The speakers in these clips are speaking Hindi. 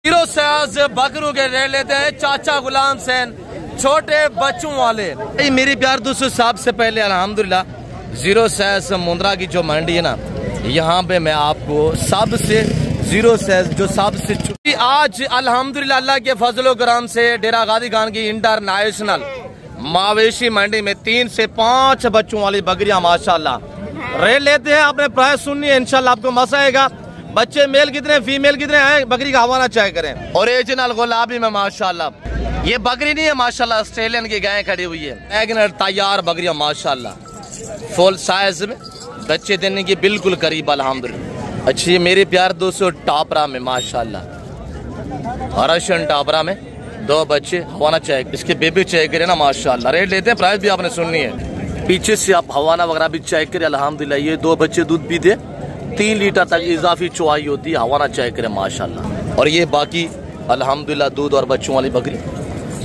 जीरो साइज बकरू के रेट लेते हैं चाचा गुलाम सैन, छोटे बच्चों वाले। मेरे प्यार दोस्तों, सबसे पहले अल्हम्दुलिल्लाह जीरो साइज मुंद्रा की जो मंडी है ना, यहाँ पे मैं आपको सबसे जीरो साइज जो सबसे आज अल्हम्दुलिल्लाह अल्लाह के फजलो करम से डेरा गाजी खान की इंटरनेशनल मवेशी मंडी में 3 से 5 बच्चों वाली बकरियां माशाल्लाह रेट लेते हैं। आपने प्राइस सुननी है, इंशाल्लाह आपको मजा आएगा। बच्चे मेल कितने फीमेल कितने हैं, बकरी का हवाला चाहे करें। ओरिजिनल गुलाबी में माशाल्लाह, ये बकरी नहीं है माशाल्लाह, ऑस्ट्रेलियन की गाय खड़ी हुई है। मैगनेट तैयार बकरियां माशाल्लाह फुल साइज में, बच्चे देने की बिल्कुल करीब अल्हम्दुलिल्लाह। अच्छी मेरे प्यार दोस्तों, टापरा में माशाल्लाह, रशियन टापरा में 2 बच्चे हवाना चाहे, इसके बेबी चेक करें ना माशाल्लाह। रेट लेते हैं, प्राइस भी आपने सुननी है। पीछे से आप हवाना वगैरह भी चेक करें अल्हम्दुलिल्लाह। ये 2 बच्चे दूध पीते, 3 लीटर तक इजाफी चुवाई होती है, हवाना चेक करें माशाल्लाह। और ये बाकी अल्हम्दुलिल्लाह दूध और बच्चों वाली बकरी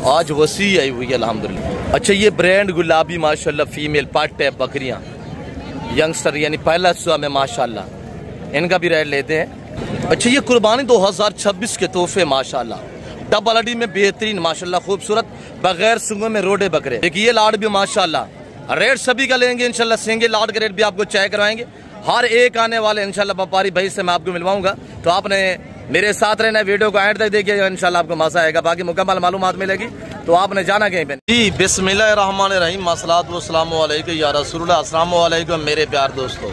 आज वसी आई हुई है अल्हम्दुलिल्लाह। अच्छा, ये ब्रांड गुलाबी माशाल्लाह फीमेल पट है बकरियां, यंगस्टर यानी पहला सुबह में माशाल्लाह, इनका भी रेट लेते हैं। अच्छा, ये कुर्बानी 2026 के तोहफे माशाल्लाह, डबल अडी में बेहतरीन माशाल्लाह खूबसूरत बगैर सुंगों में रोडे बकरे। देखिए ये लाड भी माशाल्लाह, रेट सभी का लेंगे इंशाल्लाह, सिंगल लाड का रेट भी आपको चेक करवाएंगे। हर एक आने वाले इंशाल्लाह व्यापारी भाई से मैं आपको मिलवाऊंगा, तो आपने मेरे साथ रहना, वीडियो को एंड तक देखिए, इंशाल्लाह आपको मजा आएगा। बाकी मुकम्मल मालूमात मिलेगी, तो आपने जाना कहीं पे जी। बिस्मिल्लाहिर्रहमानिर्रहीम, अस्सलातु वस्सलामु अलैका या रसूलुल्लाह। अस्सलामु अलैकुम मेरे प्यार दोस्तों।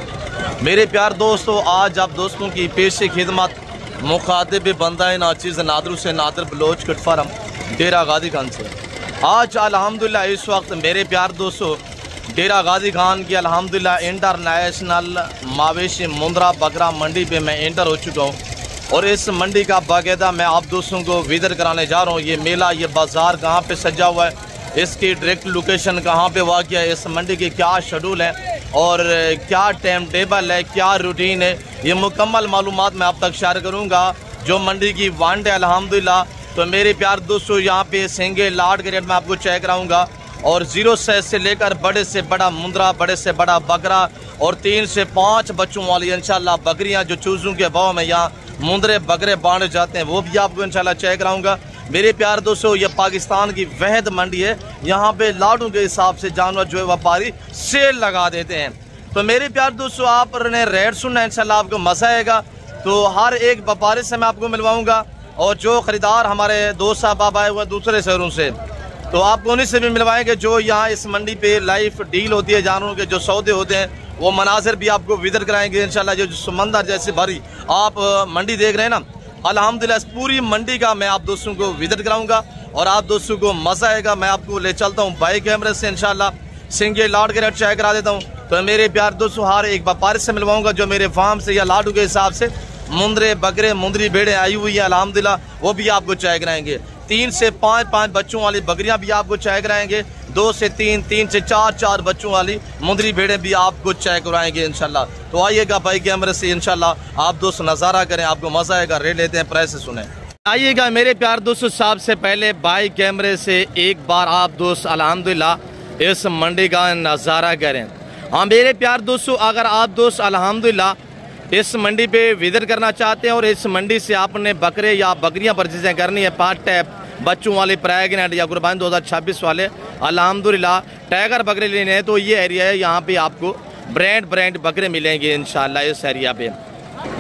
मेरे प्यार दोस्तों, आज आप दोस्तों की पेश खिदमत मुखातिब बंदा नाचीज़ नादर से नादर बलोच कट फार्म डेरा गाजी खान से। आज अल्हम्दुलिल्लाह इस वक्त मेरे प्यार दोस्तों डेरा गाजी खान की अल्हम्दुलिल्लाह इंटरनेशनल मवेशी मुंद्रा बकरा मंडी पे मैं एंटर हो चुका हूँ, और इस मंडी का बाकायदा मैं आप दोस्तों को विजिट कराने जा रहा हूँ। ये मेला, ये बाज़ार कहाँ पे सजा हुआ है, इसकी डायरेक्ट लोकेशन कहाँ पे वाक़या है, इस मंडी के क्या शेड्यूल है और क्या टाइम टेबल है, क्या रूटीन है, ये मुकम्मल मालूमात मैं आप तक शेयर करूँगा। जो मंडी की वांड है अल्हम्दुलिल्लाह, तो मेरे प्यार दोस्तों यहाँ पे सिंगल लाड के रेट में आपको चेक कराऊँगा, और जीरो साइज से लेकर बड़े से बड़ा मुंद्रा, बड़े से बड़ा बकरा और 3 से 5 बच्चों वाली इंशाल्लाह बकरियां जो चूज़ों के भाव में यहाँ मुंद्रे बकरे बांटे जाते हैं, वो भी आपको इंशाल्लाह चेक कराऊंगा। मेरे प्यार दोस्तों, ये पाकिस्तान की वहद मंडी है, यहाँ पे लाडों के हिसाब से जानवर जो है व्यापारी सेल लगा देते हैं। तो मेरे प्यार दोस्तों, आपने रेट सुनना है, इंशाल्लाह आपको मजा आएगा। तो हर एक व्यापारी से मैं आपको मिलवाऊंगा, और जो खरीदार हमारे दोस्त साहब आए हुए दूसरे शहरों से, तो आपको उन्हीं से भी मिलवाएंगे जो यहाँ इस मंडी पे लाइव डील होती है, जानवरों के जो सौदे होते हैं, वो मनाजिर भी आपको विजिट कराएंगे इंशाल्लाह। जो समंदर जैसे भरी आप मंडी देख रहे हैं ना, अल्हम्दुलिल्लाह पूरी मंडी का मैं आप दोस्तों को विजिट कराऊंगा, और आप दोस्तों को मजा आएगा। मैं आपको ले चलता हूँ बाइक कैमरे से, इंशाल्लाह सिंगल लाड के रेट चेक करा देता हूँ। तो मेरे प्यार दोस्तों, हर एक व्यापारी से मिलवाऊंगा जो मेरे फार्म से या लाडू के हिसाब से मुंद्रे बकरे मुंदरी भेड़े आई हुई है अल्हम्दुलिल्लाह, वो भी आपको चेक कराएंगे। 3 से 5 बच्चों वाली बकरियां भी आपको चेक कराएंगे, 2 से 3, 3 से 4 बच्चों वाली मुंदरी भेड़े भी आपको चेक कराएंगे इंशाल्लाह। तो आइएगा भाई कैमरे से, इंशाल्लाह आप दोस्त नज़ारा करें, आपको मजा आएगा। रेट लेते हैं, प्राइस से सुने। आइएगा मेरे प्यार दोस्तों, सबसे पहले भाई कैमरे से एक बार आप दोस्त अल्हम्दुलिल्लाह इस मंडी का नज़ारा करें। हाँ मेरे प्यार दोस्तों, अगर आप दोस्त अल्हम्दुलिल्लाह इस मंडी पे विजिट करना चाहते हैं, और इस मंडी से आपने बकरे या बकरियां परचेजिंग करनी है, पार्ट टैप बच्चों वाले प्रेगनेंट या कुर्बानी 2026 वाले अल्हम्दुलिल्लाह टाइगर बकरे लेने हैं, तो ये एरिया है, यहाँ पे आपको ब्रांड बकरे मिलेंगे इंशाल्लाह इस एरिया पे।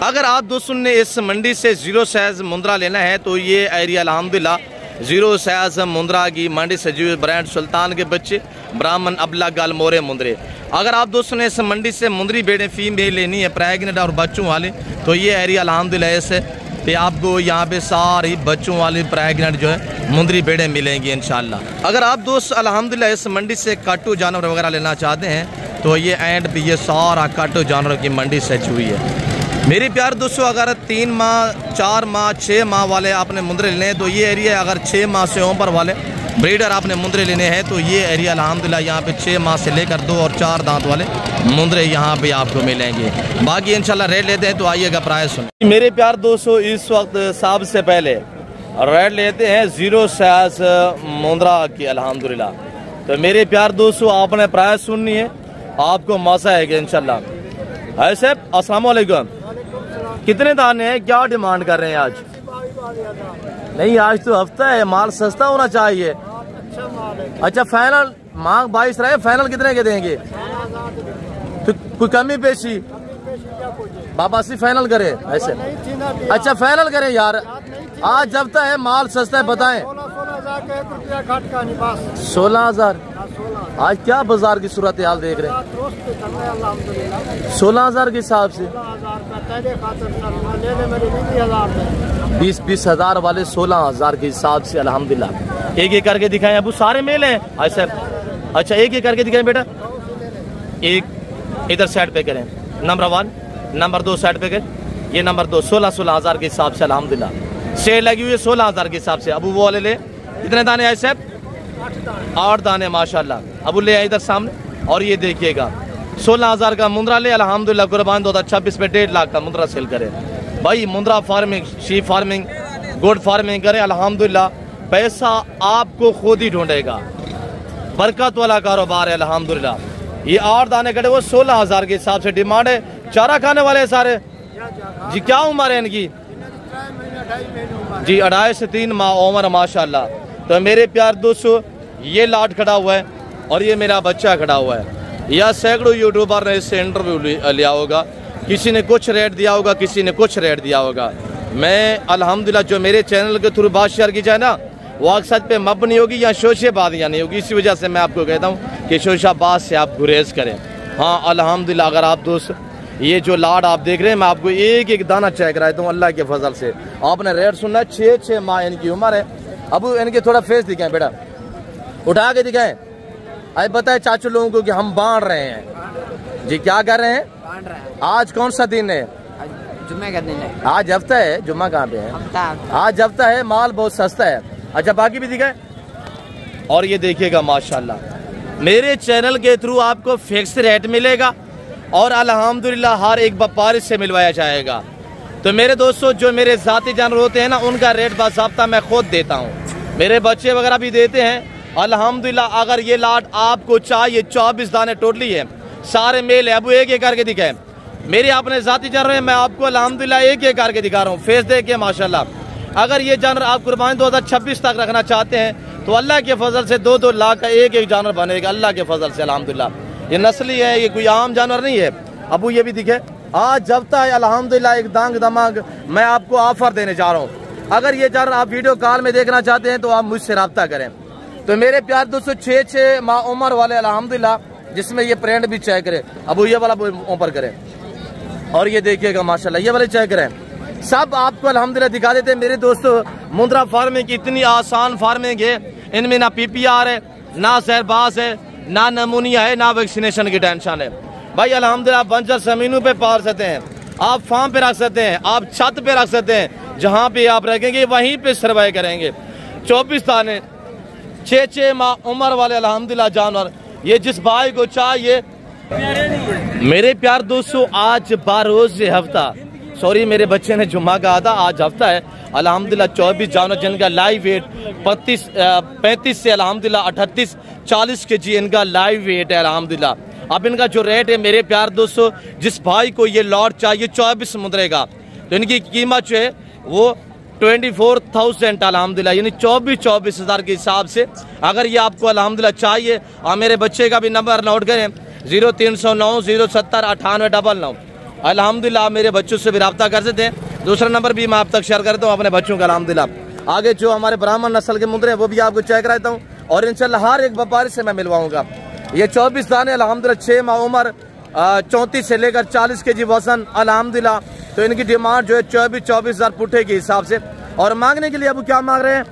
अगर आप दोस्तों ने इस मंडी से जीरो साइज मुंद्रा लेना है, तो ये एरिया अल्हम्दुलिल्लाह जीरो साइज मुंद्रा की मंडी से जो ब्रांड सुल्तान के बच्चे, ब्राह्मण, अबला, गल, मोरे, मुंद्रे। अगर आप दोस्तों ने इस मंडी से मुंदरी बेड़े फीमेल लेनी है प्रेगनेंट और बच्चों वाले, तो ये एरिया अल्हम्दुलिल्लाह ऐसे पे आपको यहाँ पे सारी बच्चों वाली प्रेगनेंट जो है मुंदरी बेड़े मिलेंगी इंशाल्लाह। अगर आप दोस्त अल्हम्दुलिल्लाह इस मंडी से काटू जानवर वगैरह लेना चाहते हैं, तो ये एंड पे ये सारा काटू जानवर की मंडी सच हुई है। मेरे प्यार दोस्तों, अगर 3 माह 4 माह 6 माह वाले आपने मुंदरे लेने हैं, तो ये एरिया, अगर 6 माह से ऊपर वाले ब्रीडर आपने मुंदरे लेने हैं, तो ये एरिया अल्हम्दुलिल्लाह यहाँ पे 6 माह से लेकर 2 और 4 दांत वाले मुंदरे यहाँ पे आपको मिलेंगे। बाकी इंशाल्लाह रेट लेते हैं, तो आइएगा प्राइस सुन। मेरे प्यार दोस्तों, इस वक्त सबसे पहले रेट लेते हैं जीरो साइज मुंद्रा की अल्हम्दुलिल्लाह। तो मेरे प्यार दोस्तों, आपने प्राइस सुननी है, आपको मजा आएगा इंशाल्लाह। है साहब, अस्सलाम वालेकुम, कितने दाने हैं, क्या डिमांड कर रहे हैं आज? नहीं आज तो हफ्ता है, माल सस्ता होना चाहिए। अच्छा फाइनल मांग 22 रहे, फाइनल कितने के देंगे? तो कोई कमी पेशी बाबा सी फाइनल करे ऐसे? अच्छा फाइनल करें यार, आज हफ्ता है, माल सस्ता है, बताएं। 16,000 आज क्या बाजार की सूरत हाल देख रहे हैं? 16,000 के हिसाब से 20 हजार वाले 16,000 के हिसाब से अल्हम्दुलिल्लाह। एक एक करके दिखाएं अबू, सारे मेल हैं ऐसे? अच्छा एक एक करके दिखाएं बेटा। एक इधर साइड पे करें, नंबर 1, नंबर 2 साइड पे करें, ये नंबर 2 16,000 के हिसाब से अल्हम्दुलिल्लाह। शेर लगी हुई है 16,000 के हिसाब से। अबू वो वाले ले, कितने दाने आए साहब? 8 दाने माशाल्लाह। अबू ले आए इधर सामने, और ये देखिएगा 16,000 का मुंद्रा ले अल्हम्दुलिल्लाह। कुर्बान 2026 में 1.5 लाख का मुंद्रा सेल करे भाई। Mundra farming, sheep farming, goat farming करें अल्हम्दुलिल्लाह, पैसा आपको खुद ही ढूंढेगा। बरकत वाला कारोबार है अल्हम्दुलिल्लाह। ये 8 दाने कटे वो 16,000 के हिसाब से डिमांड है। चारा खाने वाले सारे जी, क्या उम्र है इनकी? जी 2.5 से 3 माह उम्र माशाल्लाह। तो मेरे प्यार दोस्तों ये लाट खड़ा हुआ है और ये मेरा बच्चा खड़ा हुआ है। यह सैकड़ों यूट्यूबर ने इससे इंटरव्यू लिया होगा, किसी ने कुछ रेट दिया होगा, किसी ने कुछ रेट दिया होगा। मैं अल्हम्दुलिल्लाह जो मेरे चैनल के थ्रू बात शेयर की जाए ना, वो अक्सर पे मबनी होगी या शोशेबाजियाँ नहीं होगी। इसी वजह से मैं आपको कहता हूँ कि शोशाबाज से आप गुरेज करें। हाँ अल्हम्दुलिल्लाह, अगर आप दोस्त ये जो लाड आप देख रहे हैं, मैं आपको एक एक दाना चेक कराता हूँ अल्लाह के फजल से। आपने रेट सुनना है, 6 माह इनकी उम्र है। अब इनके थोड़ा फेस दिखाएं बेटा, उठा के दिखाएं। आज बताए चाचू लोगों को कि हम बांट रहे हैं जी। क्या कर रहे हैं? बांट रहे हैं। आज कौन सा दिन है? जुम्मे का दिन है। आज हफ्ता है, जुम्मा कहाँ पे है? आज हफ्ता है, माल बहुत सस्ता है। अच्छा बाकी भी दिखाए। और ये देखिएगा माशाल्लाह, मेरे चैनल के थ्रू आपको फिक्स रेट मिलेगा और अल्हम्दुलिल्लाह हर एक व्यापारी से मिलवाया जाएगा। तो मेरे दोस्तों जो मेरे जाती जानवर होते हैं ना, उनका रेट बाज़ाब्ता मैं खुद देता हूँ। मेरे बच्चे वगैरह भी देते हैं अल्हम्दुलिल्लाह। अगर ये लाट आपको चाहिए, 24 दाने टोटली है, सारे मेल है। अब एक एक करके दिखाएं। मेरे अपने जाती जानवर हैं, मैं आपको अल्हम्दुलिल्लाह एक एक करके दिखा रहा हूँ, फेस देख के माशाल्लाह। अगर ये जानवर आप कुर्बानी 2026 तक रखना चाहते हैं तो अल्लाह के फजल से 2-2 लाख का एक एक जानवर बनेगा अल्लाह के फजल से अल्हम्दुलिल्लाह। ये नस्ली है, ये कोई आम जानवर नहीं है। अबू ये भी दिखे, आज जबता है अल्हम्दुलिल्लाह। एक दांग दमाग मैं आपको ऑफर देने जा रहा हूँ। अगर ये जानवर आप वीडियो कॉल में देखना चाहते हैं तो आप मुझसे रब्ता करें। तो मेरे प्यार दोस्तों 6 माह उम्र वाले अल्हम्दुलिल्लाह, जिसमें ये प्रिंट भी चेक करें। अबू ये वाला ऊपर करें, और ये देखिएगा माशाल्लाह ये वाले चेक करें। सब आपको अल्हम्दुलिल्लाह दिखा देते हैं। मेरे दोस्तों मुंद्रा फार्मिंग की इतनी आसान फार्मिंग है, इनमें ना PPR है, ना जहरबाज है, ना नमूनिया है, ना वैक्सीनेशन की टेंशन है भाई। अल्हम्दुलिल्लाह बंजर जमीनों पे पाल सकते हैं, आप फार्म पे रख सकते हैं, आप छत पे रख सकते हैं, जहाँ पे आप रखेंगे वहीं पे सर्वाइव करेंगे। 24 दाने 6 माह उम्र वाले अल्हम्दुलिल्लाह जानवर, ये जिस भाई को चाहिए। मेरे प्यार दोस्तों आज 12 हफ्ता, सॉरी मेरे बच्चे ने जुम्मा कहा था, आज हफ्ता है अल्हम्दुलिल्लाह। 24 जानवर जिनका लाइव वेट 35 से अल्हम्दुलिल्लाह 38-40 kg इनका लाइव वेट है अल्हम्दुलिल्लाह। अब इनका जो रेट है मेरे प्यार दोस्तों, जिस भाई को ये लॉट चाहिए 24 मुद्रे का, तो इनकी कीमत जो है वो 24,000 अल्हम्दुलिल्लाह, यानी 24 हज़ार के हिसाब से। अगर ये आपको अल्हम्दुलिल्लाह चाहिए, और मेरे बच्चे का भी नंबर नोट करें 0309 070 9899। अल्हम्दुलिल्लाह मेरे बच्चों से भी रब्ता कर सकते हैं। दूसरा नंबर भी मैं आप तक शेयर करता हूँ अपने बच्चों का अल्हम्दुलिल्लाह। आगे जो हमारे ब्राह्मण नस्ल के मुद्रे हैं वो भी आपको चेक कराता हूँ, और इंशाल्लाह हर एक व्यापारी से मैं मिलवाऊंगा। ये 24 दाने अल्हम्दुलिल्लाह, 6 माह उम्र, 34 से लेकर 40 kg वजन अल्हम्दुलिल्लाह। तो इनकी डिमांड जो है 24 हज़ार पुट्ठे के हिसाब से। और मांगने के लिए अब क्या मांग रहे हैं?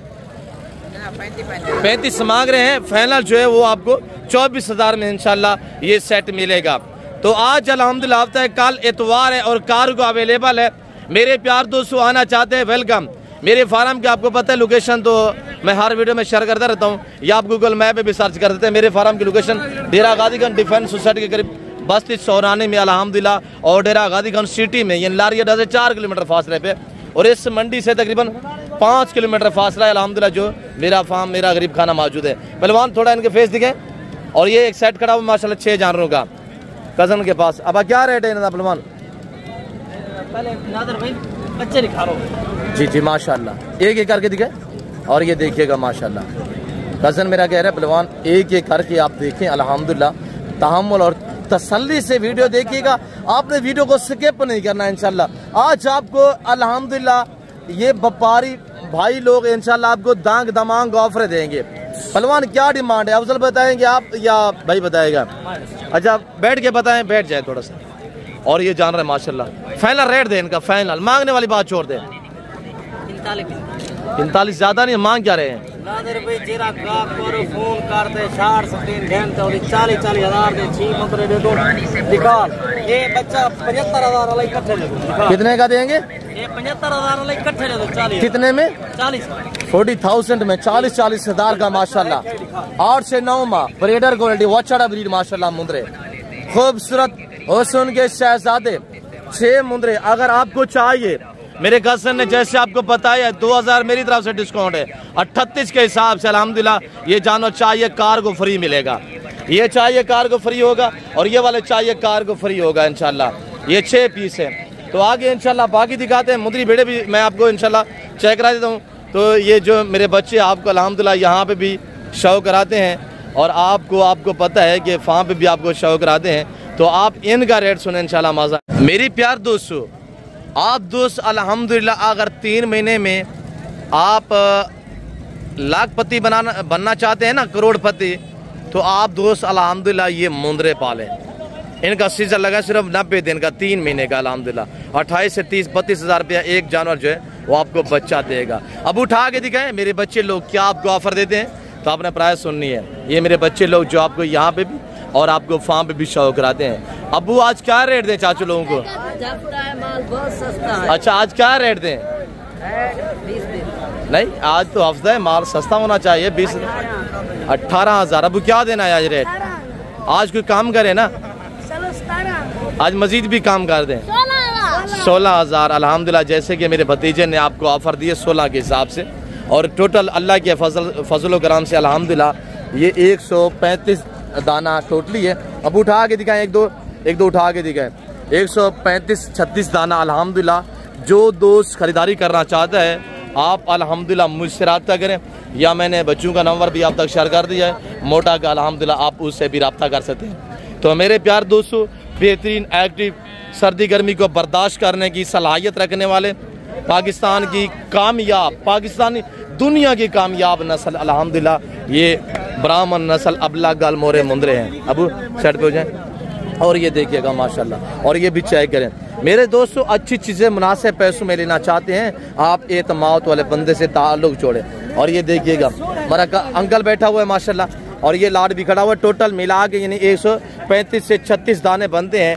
35 मांग रहे हैं। फाइनल जो है वो आपको 24 हज़ार में इंशाल्लाह ये सेट मिलेगा। तो आज अल्हम्दुलिल्लाह हफ्ता है, कल इतवार है और कार्गो अवेलेबल है। मेरे प्यार दोस्तों आना चाहते हैं वेलकम। मेरे फार्म के आपको पता है लोकेशन तो मैं हर वीडियो में शेयर करता रहता हूँ, या आप गूगल मैप पे भी सर्च कर देते हैं। मेरे फार्म की लोकेशन डेरा गाजीगंज डिफेंस सोसाइटी के करीब बस्ती सौरानी में अल्हम्दुलिल्लाह, और डेरा गाजीगंज सिटी में यानी लारी अड्डा से 4 किलोमीटर फासले पे, और इस मंडी से तकरीबन 5 किलोमीटर फासला है अल्हम्दुलिल्लाह जो मेरा फार्म, मेरा गरीब खाना मौजूद है। पहलवान थोड़ा इनके फेस दिखे, और ये एक सेट खड़ा हुआ माशाल्लाह 6 जानवरों का कजन के पास। अब क्या रेट है इनका पहलवान? बच्चे दिखा लो जी जी माशाल्लाह, एक एक करके दिखाए। और ये देखिएगा माशाल्लाह, कज़न मेरा कह रहा है पहलवान एक एक करके आप देखें अल्हम्दुलिल्लाह, तहम्मुल और तसल्ली से वीडियो देखिएगा, आपने वीडियो को स्किप नहीं करना इंशाल्लाह। आज आपको अल्हम्दुलिल्लाह ये व्यापारी भाई लोग इंशाल्लाह आपको दांग दमांग ऑफर देंगे। पहलवान क्या डिमांड है, अफजल बताएंगे आप या भाई बताएगा? अच्छा बैठ के बताएं, बैठ जाए थोड़ा सा। और ये जान रहे माशाल्लाह, फाइनल रेट दे इनका, फाइनल मांगने वाली बात छोड़ दे। 45 ज्यादा नहीं, मांग क्या रहे हैं? फोन करते 40,000 ये बच्चा 75,000 इकट्ठे दे दो। कितने का देंगे? ये 75,000 इकट्ठे दे दो। 40 कितने में? 40 40,000 में 40,000 का माशाल्लाह। 8 से 9 माह ब्रीडर क्वालिटी वॉचड़ा ब्रीड माशाल्लाह मुंदरे खूबसूरत और सुन के शहजादे 6 मुंदरे। अगर आपको चाहिए, मेरे कज़न ने जैसे आपको बताया 2000 मेरी तरफ से डिस्काउंट है, 38 के हिसाब से अल्हम्दुलिल्लाह ये जानवर चाहिए कार को फ्री मिलेगा, ये चाहिए कार को फ्री होगा और ये वाले चाहिए कार को फ्री होगा इंशाल्लाह। ये 6 पीस है। तो आगे इंशाल्लाह बाकी दिखाते हैं, मुंदरी बेड़े भी मैं आपको इंशाल्लाह चेक करा देता हूँ। तो ये जो मेरे बच्चे आपको अल्हम्दुलिल्लाह यहाँ पे भी शो कराते हैं और आपको पता है कि फार्म पे भी आपको शो कराते हैं, तो आप इनका रेट सुने इंशाल्लाह मजा। मेरी प्यार दोस्तों, आप दोस्त अल्हम्दुलिल्लाह अगर 3 महीने में आप लाखपति बनना चाहते हैं ना, करोड़पति, तो आप दोस्त अल्हम्दुलिल्लाह ये मुंदरे पालें। इनका सीजन लगा सिर्फ 90 दिन का, 3 महीने का अल्हम्दुलिल्लाह। 28 से 30-32 हज़ार रुपया एक जानवर जो है वो आपको बच्चा देगा। अब उठा के दिखाएं मेरे बच्चे लोग क्या आपको ऑफर देते हैं, तो आपने प्राइस सुननी है। ये मेरे बच्चे लोग जो आपको यहाँ पे भी और आपको फार्म पे भी शो कराते हैं। अबू आज क्या रेट दें चाचू लोगों को? माल बहुत सस्ता है। अच्छा आज क्या रेट दें? 20 नहीं आज तो हफ्ता है, माल सस्ता होना चाहिए। 18,000। अबू क्या देना है आज रेट? आज कोई काम करे ना, आज मजीद भी काम कर दें। 16,000 अल्हम्दुलिल्लाह। जैसे कि मेरे भतीजे ने आपको ऑफर दिए 16 के हिसाब से, और टोटल अल्लाह के फजल कराम से अल्हम्दुलिल्लाह ये 135 दाना टोटली है। अब उठा के दिखाएं, एक दो उठा के दिखाएं। 135-36 दाना अल्हम्दुलिल्लाह। जो दोस्त खरीदारी करना चाहता है आप अल्हम्दुलिल्लाह मुझसे रब्ता करें, या मैंने बच्चों का नंबर भी आप तक शेयर कर दिया है, मोटा का अल्हम्दुलिल्लाह आप उससे भी रब्ता कर सकते हैं। तो मेरे प्यार दोस्तों, बेहतरीन एक्टिव सर्दी गर्मी को बर्दाश्त करने की सलाहियत रखने वाले पाकिस्तान की कामयाब, पाकिस्तानी दुनिया की कामयाब नस्ल अल्हम्दुलिल्लाह ये ब्राह्मण नस्ल अबला गाल मोरे मुंदरे हैं। अब सेट पे हो जाए। और ये देखिएगा माशाल्लाह, और ये भी चेक करें मेरे दोस्तों। अच्छी चीज़ें मुनासिब पैसों में लेना चाहते हैं आप, एतमाद वाले बंदे से ताल्लुक़ जोड़े। और ये देखिएगा मेरा अंकल बैठा हुआ है माशाल्लाह, और ये लाड भी खड़ा हुआ है। टोटल मिला के यानी 135 से 36 दाने बनते हैं।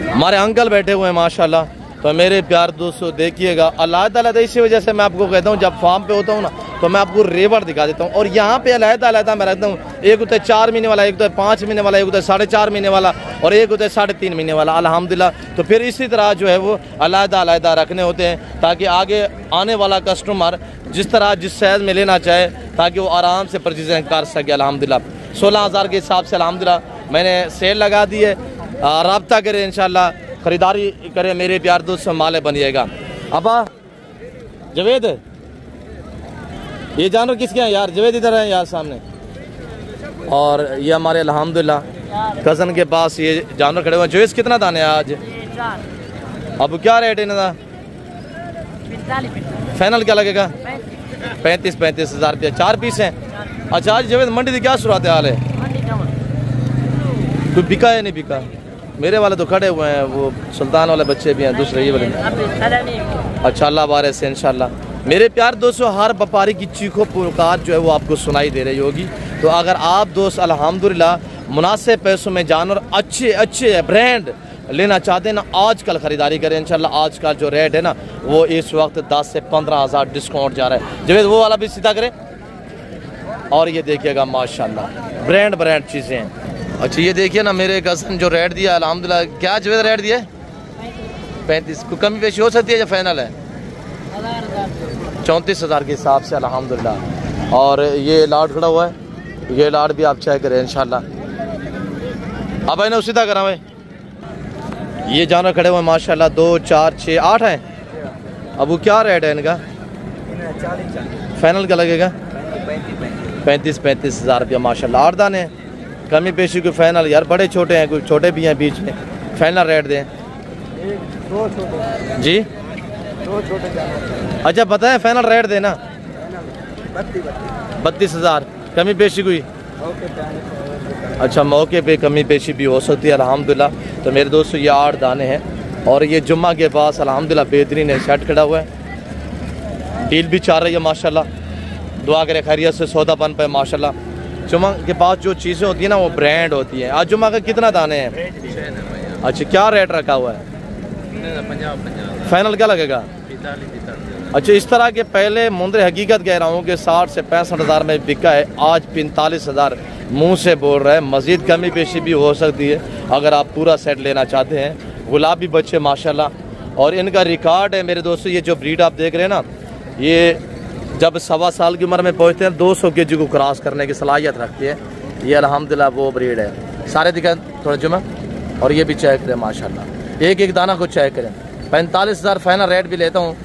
हमारे अंकल बैठे हुए हैं माशाल्लाह। तो मेरे प्यार दोस्तों देखिएगा, अलग-अलग इसी वजह से मैं आपको कहता हूँ जब फार्म पे होता हूँ ना, तो मैं आपको रेवर दिखा देता हूँ। और यहाँ पे अलग-अलग मैं रखता हूँ, एक होता है 4 महीने वाला, एक होता है 5 महीने वाला, एक होता है 4.5 महीने वाला, और एक होता है 3.5 महीने वाला अल्हम्दुलिल्लाह। तो फिर इसी तरह जो है वो अलग-अलग रखने होते हैं, ताकि आगे आने वाला कस्टमर जिस तरह जिस साइज में लेना चाहे, ताकि वो आराम से परचेजिंग कर सके अल्हम्दुलिल्लाह। 16,000 के हिसाब से अल्हम्दुलिल्लाह मैंने सेल लगा दी है। रब्ता करें इंशाल्लाह, खरीदारी करें मेरे प्यार दोस्त, माले बनिएगा। अबा जवेद, ये जानवर किसके हैं यार? जवेद इधर है यार सामने। और ये हमारे अल्हम्दुलिल्लाह कज़न के पास ये जानवर खड़े हुए हैं। जवेद कितना दाने आज? अब क्या रेट है इनका? फाइनल क्या लगेगा? 35 हज़ार रुपया। 4 पीस हैं। अच्छा आज जवेद मंडी की क्या सूरत हाल है? कोई बिका है नहीं बिका? मेरे वाले तो खड़े हुए हैं, वो सुल्तान वाले बच्चे भी हैं, दूसरे ये वाले। अच्छा अल्लाह बारे से इंशाल्लाह। मेरे प्यार दोस्तों, हर व्यापारी की चीखों पुकार जो है वो आपको सुनाई दे रही होगी। तो अगर आप दोस्त अल्हम्दुलिल्लाह मुनासिब पैसों में जानवर अच्छे ब्रांड लेना चाहते हैं ना, आजकल ख़रीदारी करें इंशाल्लाह। आज का जो रेट है ना वो इस वक्त 10 से 15 हज़ार डिस्काउंट जा रहा है। जवेद वो वाला भी सीधा करें। और ये देखिएगा माशाल्लाह ब्रांड चीज़ें हैं। अच्छा ये देखिए ना मेरे कज़न जो रेट दिया अल्हम्दुलिल्लाह, क्या जवेद रेट दिया है? 35। को कमी पेशी हो सकती है या फाइनल है? 34,000 के हिसाब से अल्हम्दुलिल्लाह। और ये लाड खड़ा हुआ है, ये लाड भी आप चेक करें इंशाल्लाह। अब इन्हें सीधा करा भाई। ये जानवर खड़े हुए माशाल्लाह 2, 4, 6, 8 हैं। अब वो क्या रेट है इनका? 40 फाइनल क्या लगेगा? 35 हज़ार रुपया माशाल्लाह। 8 दाने कमी पेशी कोई फाइनल यार, बड़े छोटे हैं कोई छोटे भी हैं बीच में, फाइनल रेट दें 2 छोटे जी। 2 छोटे अच्छा पता है फाइनल रेट देना 32,000 कमी पेशी कोई? अच्छा मौके पे कमी पेशी भी हो सकती है अल्हम्दुलिल्लाह। तो मेरे दोस्तों ये 8 दाने हैं और ये जुम्मा के पास अल्हम्दुलिल्लाह बेहतरीन है, सेट खड़ा हुआ है, डील भी चल रही है माशाल्लाह। दुआ करे खैरियत से सौदा बन पाए माशाल्लाह। जुम्मा के पास जो चीज़ें होती हैं ना वो ब्रांड होती हैं। आज जुम्मा का कितना दाने हैं? अच्छा क्या रेट रखा हुआ है? 50 क्या लगेगा? अच्छा इस तरह के पहले मुंद्रे हकीकत कह रहा हूँ कि 60 से 65 हज़ार में बिका है, आज 45,000 मुंह से बोल रहा है। मज़ीद कमी पेशी भी हो सकती है अगर आप पूरा सेट लेना चाहते हैं। गुलाबी बच्चे माशाल्लाह और इनका रिकॉर्ड है मेरे दोस्तों। ये जो ब्रीड आप देख रहे हैं ना, ये जब 1.25 साल की उम्र में पहुँचते हैं 200 kg को क्रॉस करने की सलाहियत रखती है। ये अल्हम्दुलिल्लाह वो ब्रीड है। सारे दिखाएं थोड़ा जुम्मा, और ये भी चेक करें माशाल्लाह, एक एक दाना को चेक करें। 45,000 फाइनल रेट भी लेता हूँ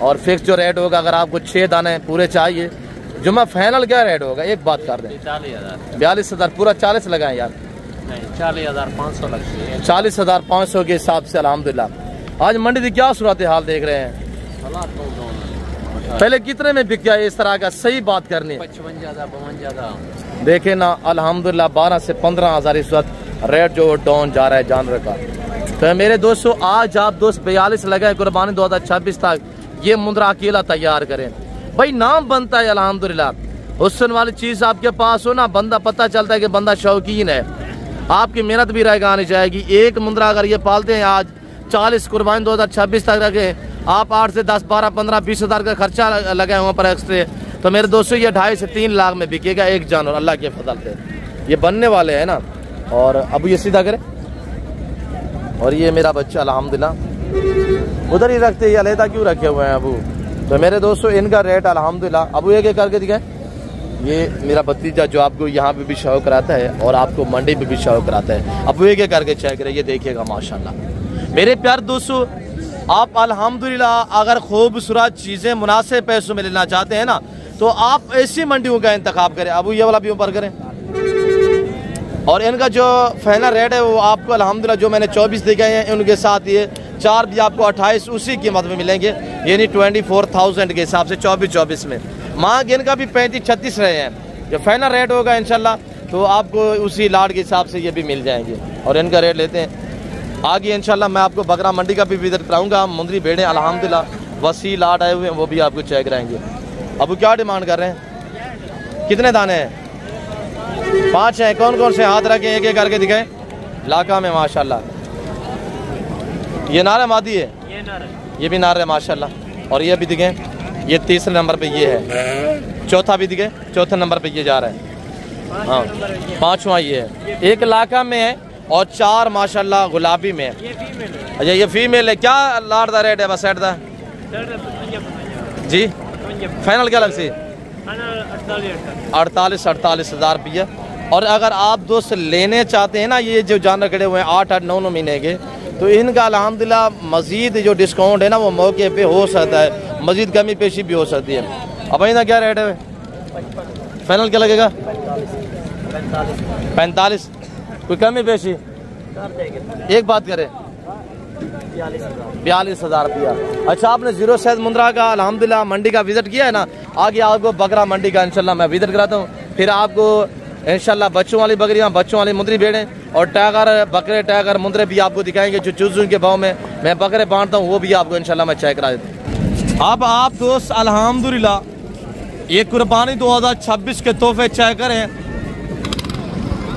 और फिक्स जो रेट होगा अगर आपको 6 दाने पूरे चाहिए। जुम्मा फाइनल क्या रेट होगा एक बात कर दें? 42,000 पूरा 40 लगाएं यार। 40,500 लगती है। 40,500 के हिसाब से अल्हम्दुलिल्लाह। आज मंडी की क्या सूरत हाल देख रहे हैं? पहले कितने में बिक गया इस तरह का? सही बात करनी है। 55 देखे ना अल्हम्दुलिल्लाह 12 से 15,000 इस वक्त रेट जो डाउन जा रहा है जानवर का। तो मेरे दोस्तों आज आप दोस्त 42 लगाए कुर्बानी 2026 तक ये मुंद्रा अकेला तैयार करें भाई, नाम बनता है अल्हम्दुलिल्लाह। हुस्न वाली चीज़ आपके पास हो ना, बंदा पता चलता है कि बंदा शौकीन है, आपकी मेहनत भी रहेगा आनी जाएगी। एक मुंद्रा अगर ये पालते हैं आज 40 कुर्बानी 2026 तक रखे, आप 8 से 10 12 15 20 हज़ार का खर्चा लगाए वहाँ पर एक्स्ट्रे, तो मेरे दोस्तों ये 2.5 से 3 लाख में बिकेगा एक जानवर अल्लाह के फजल से। ये बनने वाले हैं ना। और अब ये सीधा करें, और ये मेरा बच्चा अल्हम्दुलिल्लाह उधर ही रखते हैं, अलहदा क्यों रखे हुए हैं अबू? तो मेरे दोस्तों इनका रेट अल्हम्दुलिल्लाह अबू एक एक करके दिखाएं। ये मेरा भतीजा जो आपको यहाँ पे भी शौक कराता है और आपको मंडी पे भी शौक कराता है, अबू एक एक करके चेक करें, ये देखिएगा माशाल्लाह। मेरे प्यारे दोस्तों आप अल्हम्दुलिल्लाह अगर खूबसूरत चीज़ें मुनासिब पैसों में लेना चाहते हैं ना, तो आप ऐसी मंडियों का इंतखाब करें। अबू ये वाला भी ऊपर करें। और इनका जो फाइनल रेट है वो आपको अल्हम्दुलिल्लाह जो मैंने 24 दिखाए हैं उनके साथ ये 4 भी आपको 28 उसी कीमत में मिलेंगे, यानी 24,000 के हिसाब से 24 में। मांग इनका भी 35-36 रहे हैं। जो फाइनल रेट होगा इंशाल्लाह तो आपको उसी लाट के हिसाब से ये भी मिल जाएंगे। और इनका रेट लेते हैं आगे इंशाल्लाह। मैं आपको बकरा मंडी का भी विजिट कराऊंगा। मुंदरी भेड़ें अल्हम्दुलिल्लाह वसी लाट आए हुए हैं, वो भी आपको चेक कराएंगे। अब क्या डिमांड कर रहे हैं? कितने दाने हैं? 5 हैं। कौन कौन से हाथ रखें एक एक करके दिखाएं। लाका में माशाल्लाह ये नार मादी है, ये भी नार है माशाल्लाह। और ये भी दिखें, ये 3रे नंबर पे ये है, चौथा भी दिखे, 4थे नंबर पे ये जा रहा है। हाँ 5वां ये है। एक लाका में है और 4 माशाल्लाह गुलाबी में है। अच्छा ये फीमेल है। क्या लाट दा रेट है? बस सेट दा जी फाइनल क्या लग सी? 48 हज़ार रुपया। और अगर आप दोस्त लेने चाहते हैं ना ये जो जानवर खड़े हुए हैं 8-9 महीने के, तो इनका अल्हम्दुलिल्लाह मज़ीद जो डिस्काउंट है ना वो मौके पे हो सकता है, मज़ीद कमी पेशी भी हो सकती है। अब इनका क्या रेट है? फाइनल क्या लगेगा? 45। कोई कमी पेशी? एक बात करें 42,000 रुपया। अच्छा आपने 0 सैद मुंद्रा का अल्हम्दुलिल्लाह मंडी का विजिट किया है ना, आगे आपको बकरा मंडी का इंशाल्लाह मैं विजिट कराता हूँ। फिर आपको इंशाल्लाह बच्चों वाली बकरियाँ, बच्चों वाली मुंदरी भेड़ें और टाइगर बकरे टाइगर मुंदरे भी आपको दिखाएंगे जो चूजू के भाव में मैं बकरे बांटता हूँ, वो भी आपको इंशाल्लाह मैं चेक करा देता हूँ। अब आप दोस्त अल्हम्दुलिल्लाह ये कुर्बानी 2026 के तोहफे चेक करें।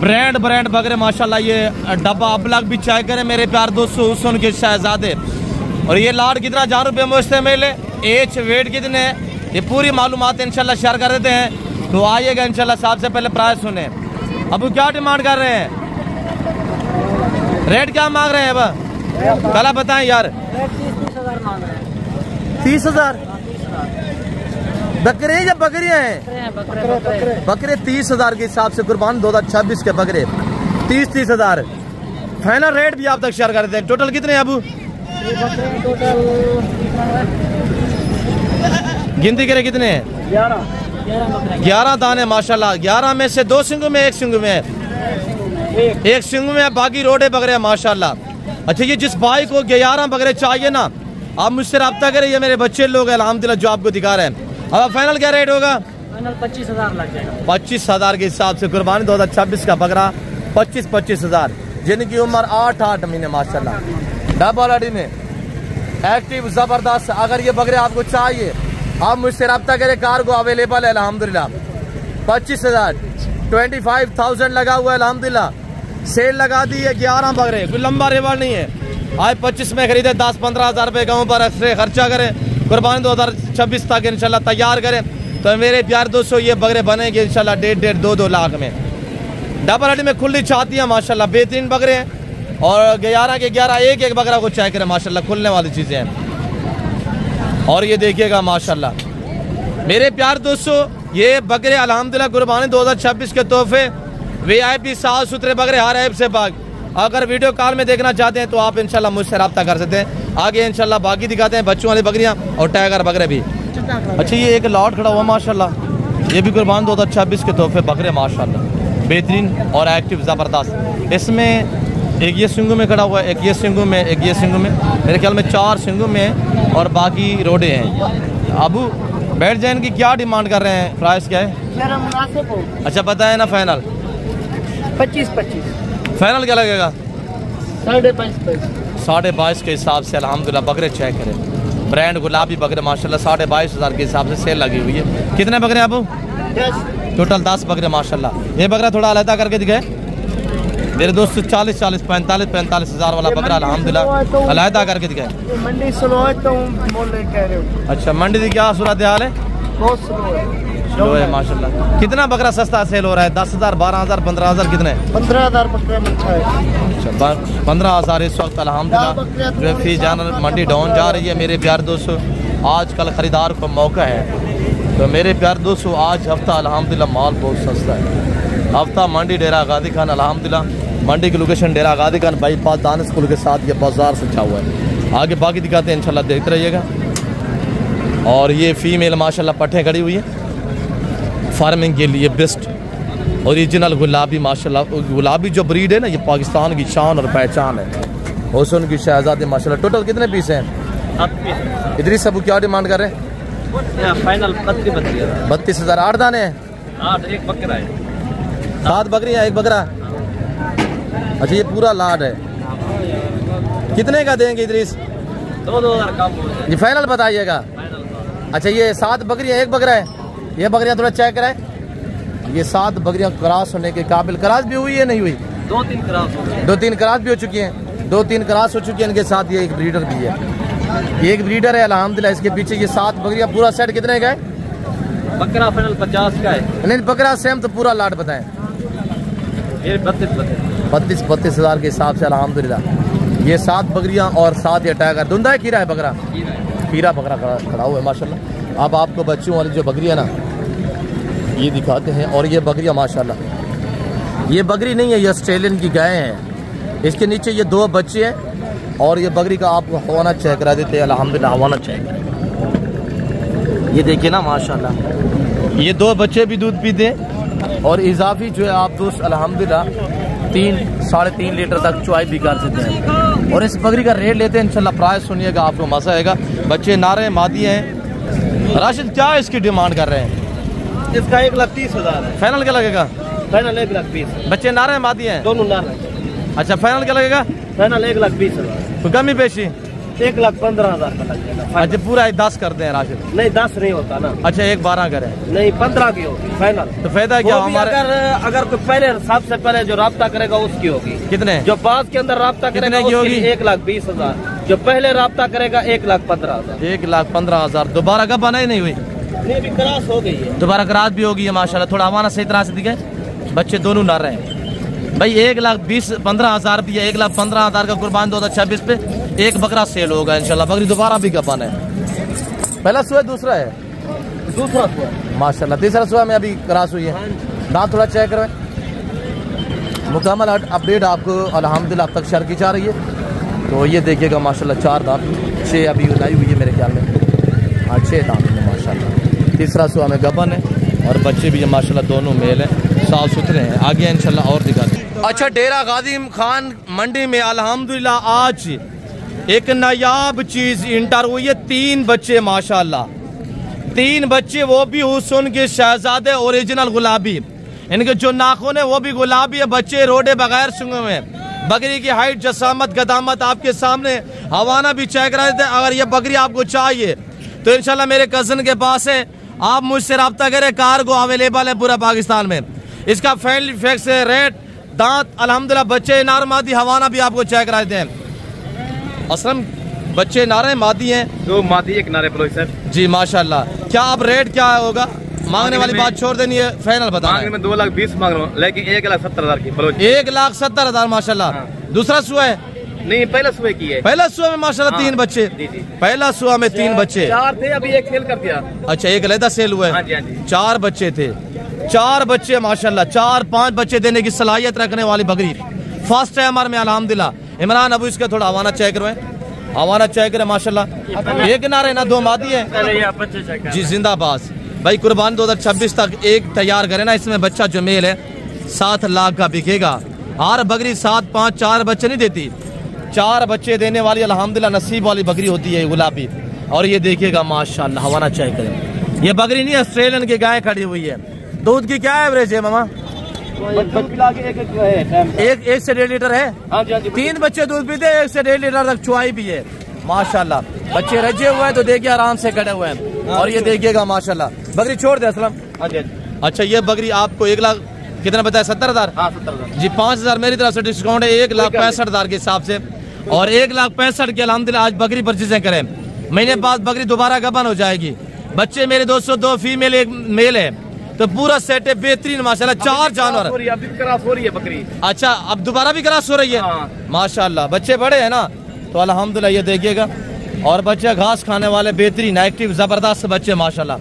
ब्रांड बकरे माशाल्लाह। ये डब्बा अबलग भी चेक करें मेरे प्यार दोस्तों, हुस्न के शहजादे। और ये लाट कितना हजार रुपये मुश्तमिल है, एज वेट कितने हैं, ये पूरी मालूमात इंशाल्लाह शेयर कर देते हैं। तो आइएगा इंशाल्लाह। सबसे पहले प्राइस सुने। अब क्या डिमांड कर रहे हैं? रेट क्या मांग रहे हैं? अब कल बताएं यार। 30,000 बकरे या बकरियां हैं? बकरे 30,000 के हिसाब से कुर्बान 2026 के बकरे 30,000। फाइनल रेट भी आप तक शेयर कर देते हैं। टोटल कितने हैं अबू? गिनती करें कितने हैं? 11 दाने माशाल्लाह। 11 में से 2 सिंगों में, 1 सिंगों में, एक सिंगों में, बाकी रोडे बकरे माशाल्लाह। अच्छा, ये जिस भाई को 11 बकरे चाहिए ना, आप मुझसे रब्ता करें। ये मेरे बच्चे लोग हैं अल्हम्दुलिल्लाह जो आपको दिखा रहे हैं। अब फाइनल क्या रेट होगा? 25,000 लग जाएगा। 25,000 के हिसाब से कुर्बानी 2026 का बकरा 25,000 जिनकी उम्र 8 महीने माशाल्लाह। डबल अडी में एक्टिव जबरदस्त। अगर ये बकरे आपको चाहिए आप मुझसे रब्ता करें। कार्गो अवेलेबल है अल्हम्दुलिल्लाह। 25,000 25,000 लगा हुआ है अल्हम्दुलिल्लाह। सेल लगा दी है 11 बकरे, कोई लंबा रिवाज नहीं है। आज 25 में खरीदे 10-15 हज़ार रुपये गाँव पर एक्स्ट्रा खर्चा करें। कुर्बानी 2026 तक इंशाल्लाह तैयार करें तो मेरे प्यार दोस्तों ये बकरे बनेंगे इंशाल्लाह 1.5 2 लाख में। डबल हड्डी में खुली छाती है माशाल्लाह, बेहतरीन बकरे हैं। और 11 के 11 एक बकरा को चेक करें माशाल्लाह, खुलने वाली चीज़ें हैं। और ये देखिएगा माशाल्लाह मेरे प्यार दोस्तों, ये बकरे अल्हम्दुलिल्लाह कुर्बानी 2026 के तोहफे VIP साफ सुथरे बकरे हर ऐप से पाक। अगर वीडियो कॉल में देखना चाहते हैं तो आप इंशाल्लाह मुझसे रब्ता कर सकते हैं। आगे इंशाल्लाह बाकी दिखाते हैं बच्चों वाली बकरियां और टाइगर बकरे भी। अच्छा, ये एक लॉट खड़ा हुआ माशाल्लाह, ये भी कुर्बान 2026 के तोहफे बकरे माशाल्लाह, बेहतरीन और एक्टिव ज़बरदस्त। इसमें एक ये सिंगू में खड़ा हुआ है, एक ये सिंगू में, एक ये सिंगू में, मेरे ख्याल में 4 सिंगू में है और बाकी रोडे हैं। अबू बैठ जाए, इनकी क्या डिमांड कर रहे हैं? प्राइस क्या है? अच्छा बताए ना फाइनल 25,25 फाइनल क्या लगेगा? 22,500 22,500 के हिसाब से अल्हम्दुलिल्लाह बकरे चेक करें। ब्रांड गुलाबी बकरे माशाल्लाह 22,500 के हिसाब से सेल लगी हुई है। कितने बकरे अबू? 10 टोटल 10 बकरे माशाल्लाह। ये बकरा थोड़ा अलहदा करके दिखाए मेरे दोस्त। 40 45 हज़ार वाला बकरा अल्हम्दुलिल्लाह अलहदा करके दिखाए। मंडी स्लो है तो मोल कह रहे हो। अच्छा, मंडी की क्या सूरत हाल है? बहुत स्लो है। स्लो है माशाल्लाह। कितना बकरा सस्ता सेल हो रहा है? 10,000 12,000 15,000 कितने? 15,000 बकरा मिलता है। अच्छा, 15,000 इस वक्त अल्हम्दुलिल्लाह जो फी जानवर मंडी डाउन जा रही है। मेरे प्यार दोस्तों आजकल ख़रीदार को मौका है तो मेरे प्यार दोस्तों आज हफ्ता अल्हम्दुलिल्लाह माल बहुत सस्ता है। हफ्ता मंडी डेरा गादी खान अल्हम्दुलिल्लाह। मंडी की लोकेशन डेरा गादी खान बाईपास दानिश स्कूल के साथ ये बाजार सजा हुआ है। आगे बाकी दिखाते हैं इंशाल्लाह, देखते रहिएगा। और ये फीमेल माशाल्लाह पट्टे खड़ी हुई है फार्मिंग के लिए बेस्ट ओरिजिनल गुलाबी माशाल्लाह। गुलाबी जो ब्रीड है ना ये पाकिस्तान की शान और पहचान है। हुसैन की शहजादी माशाल्लाह। टोटल कितने पीस हैं? इधर सब क्या डिमांड कर रहे हैं? फाइनल 32,000 8 दाने हैं? 8 एक बकरा है। 7 बकरियां 1 बकरा। अच्छा, ये पूरा लाड है। कितने का देंगे इदरीस? 2,000 कम। ये फाइनल बताइएगा। अच्छा, ये 7 बकरियां 1 बकरा है। ये बकरियां थोड़ा चेक कराए। ये 7 बकरियां क्रॉस होने के काबिल। क्रॉस भी हुई है नहीं हुई? 2-3 क्रॉस हो गए। 2-3 क्रॉस भी हो चुकी हैं। 2-3 क्रॉस हो चुकी है। इनके साथ ये एक ब्रीडर भी है। ये एक ब्रीडर है अल्हम्दुलिल्लाह। इसके पीछे ये 7 बकरियां पूरा सेट कितने का है? बकरा फाइनल 50 का है। नहीं, बकरा सेम तो पूरा लाट बताएं। ये 32 हज़ार के हिसाब से अल्हम्दुलिल्लाह। ये 7 बकरियां और 7 ये टाइगर। धुंधा है खीरा है बकरा? खीरा बकरा खड़ा हुआ है माशाल्लाह। अब आपको बच्चों वाली जो बकरियां ना ये दिखाते हैं। और ये बकरियां माशाल्लाह, ये बकरी नहीं है, ये ऑस्ट्रेलियन की गाय हैं। इसके नीचे ये 2 बच्चे हैं और ये बकरी का आपको हवाना चेक करा देते हैं अल्हम्दुलिल्लाह। हवाना चेक ये देखिए ना माशाल्लाह। ये 2 बच्चे भी दूध पीते हैं और इजाफी जो है आप दोस्त अल्हम्दुलिल्लाह 3-3.5 लीटर तक चुआई भी कर सकते हैं। और इस बकरी का रेट लेते हैं इंशाल्लाह। प्राइस सुनिएगा आपको मजा आएगा। बच्चे नारे मादी हैं। राशिद क्या इसकी डिमांड कर रहे हैं? इसका 1,30,000 है। फाइनल क्या लगेगा? फाइनल 1,20,000। बच्चे नारे मादी हैं दोनों नार है। अच्छा, फाइनल क्या लगेगा? फाइनल 1,20,000। तो कमी पेशी 1,15,000 का लग जाएगा। अच्छा, पूरा 10 कर दें राशिद। नहीं 10 नहीं होता ना। अच्छा, 1,12 करें। नहीं 15 की होगी फाइनल। तो फायदा क्या हमारे? अगर कोई पहले सबसे पहले जो राब्ता करेगा उसकी होगी। कितने? जो बाद के अंदर राब्ता करेगा की होगी? 1,20,000। जो पहले राब्ता करेगा 1,15,000। 1,15,000। दोबारा कब बनाई नहीं हुई? नहीं अभी क्रॉस हो गई है। दोबारा क्रॉस भी होगी है माशाल्लाह। थोड़ा हमारा सही तरह से दिखे। बच्चे दोनों नर रहे हैं भाई। 1,15,000 रुपया 1,15,000 का कुर्बान 2026 पे एक बकरा सेल होगा इंशाल्लाह। बकरी दोबारा भी कब है? पहला सुआ दूसरा है? दूसरा सुआ माशाल्लाह। तीसरा सुआ में अभी क्रॉस हुई है। दांत थोड़ा चेक करें। मुकम्मल अपडेट आपको अल्हम्दुलिल्लाह अब तक शेयर की जा रही है। तो ये देखिएगा माशाल्लाह 4 दांत 6 अभी लाई हुई है मेरे ख्याल में। अच्छे दाने में माशाल्लाह। तीसरा सुआ में गबन है और बच्चे भी माशाल्लाह दोनों मेल हैं, साफ सुथरे हैं। आगे इंशाल्लाह और दिखाते हैं। अच्छा, डेरा गाजी खान मंडी में अल्हम्दुलिल्लाह आज एक नायाब चीज इंटर हुई है। 3 बच्चे माशाल्लाह, 3 बच्चे, वो भी हुस्न के शहजादे ओरिजिनल गुलाबी। इनके जो नाखून है वो भी गुलाबी है। बच्चे रोडे बगैर सूंघे हुए हैं। बकरी की हाइट, जसामत, गदामत आपके सामने, हवाना भी चेक करा देते। अगर ये बकरी आपको चाहिए तो इंशाल्लाह मेरे कज़न के पास है, आप मुझसे रब्ता करें। कार्गो अवेलेबल है पूरा पाकिस्तान में। इसका फैमिली फैक्स है, रेट, दांत अल्हम्दुलिल्लाह, बच्चे नार मादी, हवाना भी आपको चेक करा देते हैं। असलम बच्चे नारे मादी हैं, 2 मादी 1 नारे बलोच सर जी माशाल्लाह। क्या आप रेट क्या होगा? मांगने वाली बात छोड़ देनी है, फाइनल बताना। मांगने में 2,20,000 मांग रहा हूँ, लेकिन 1,70,000 की बलोच। 1,70,000 माशाल्लाह। दूसरा सुआ है? नहीं, पहला सुबह की है। पहला सुआ में माशाल्लाह 3 बच्चे। पहला सुआ में 3 बच्चे। 4 थे, अभी 1 सेल कर दिया। अच्छा, एक अलहदा सेल हुआ है। 4 बच्चे थे, 4 बच्चे माशाल्लाह। 4-5 बच्चे देने की सलाहियत रखने वाली बकरी फर्स्ट टाइमर में अल्हम्दुलिल्लाह। इमरान अबू इसका थोड़ा हवाना चेक करवाएं, हवाना चेक करें माशाल्लाह। एक नारे ना 2 मादी है जी, जिंदाबाद भाई। कुर्बान 2026 तक एक तैयार करें ना, इसमें बच्चा जो मेल है 7 लाख का बिकेगा। हर बकरी 7, 5, 4 बच्चे नहीं देती, 4 बच्चे देने वाली अल्हम्दुलिल्लाह नसीब वाली बकरी होती है गुलाबी। और ये देखिएगा माशाल्लाह, हवाना चेक करें। ये बकरी नहीं, ऑस्ट्रेलियन की गाय खड़ी हुई है। दूध की क्या एवरेज है मामा? 1 से 1.5 लीटर है। 3 बच्चे दूध पीते हैं, 1 से 1.5 लीटर तक चुआई भी है माशाल्लाह। बच्चे रजे हुए हैं तो देखिए आराम से खड़े हुए हैं। और ये देखिएगा माशाल्लाह, बकरी छोड़ दे असलम। अच्छा, ये बकरी आपको 1 लाख कितना बताया? 70,000 जी। 5,000 मेरी तरफ से डिस्काउंट है, 1,65,000 के हिसाब से। और 1,65,000 के अल्हम्दुलिल्लाह आज बकरी परचेज करें। महीने बाद बकरी दोबारा गबन हो जाएगी। बच्चे मेरे दोस्तों 2 फीमेल 1 मेल है, तो पूरा सेट है बेहतरीन माशाल्लाह। 4 जानवर अभी क्रॉस हो रही है बकरी। अच्छा, अब दोबारा भी क्रॉस हो रही है माशाल्लाह। बच्चे बड़े हैं ना, तो अल्हम्दुलिल्लाह ये देखिएगा। और बच्चे घास खाने वाले बेहतरीन एक्टिव जबरदस्त बच्चे माशाल्लाह।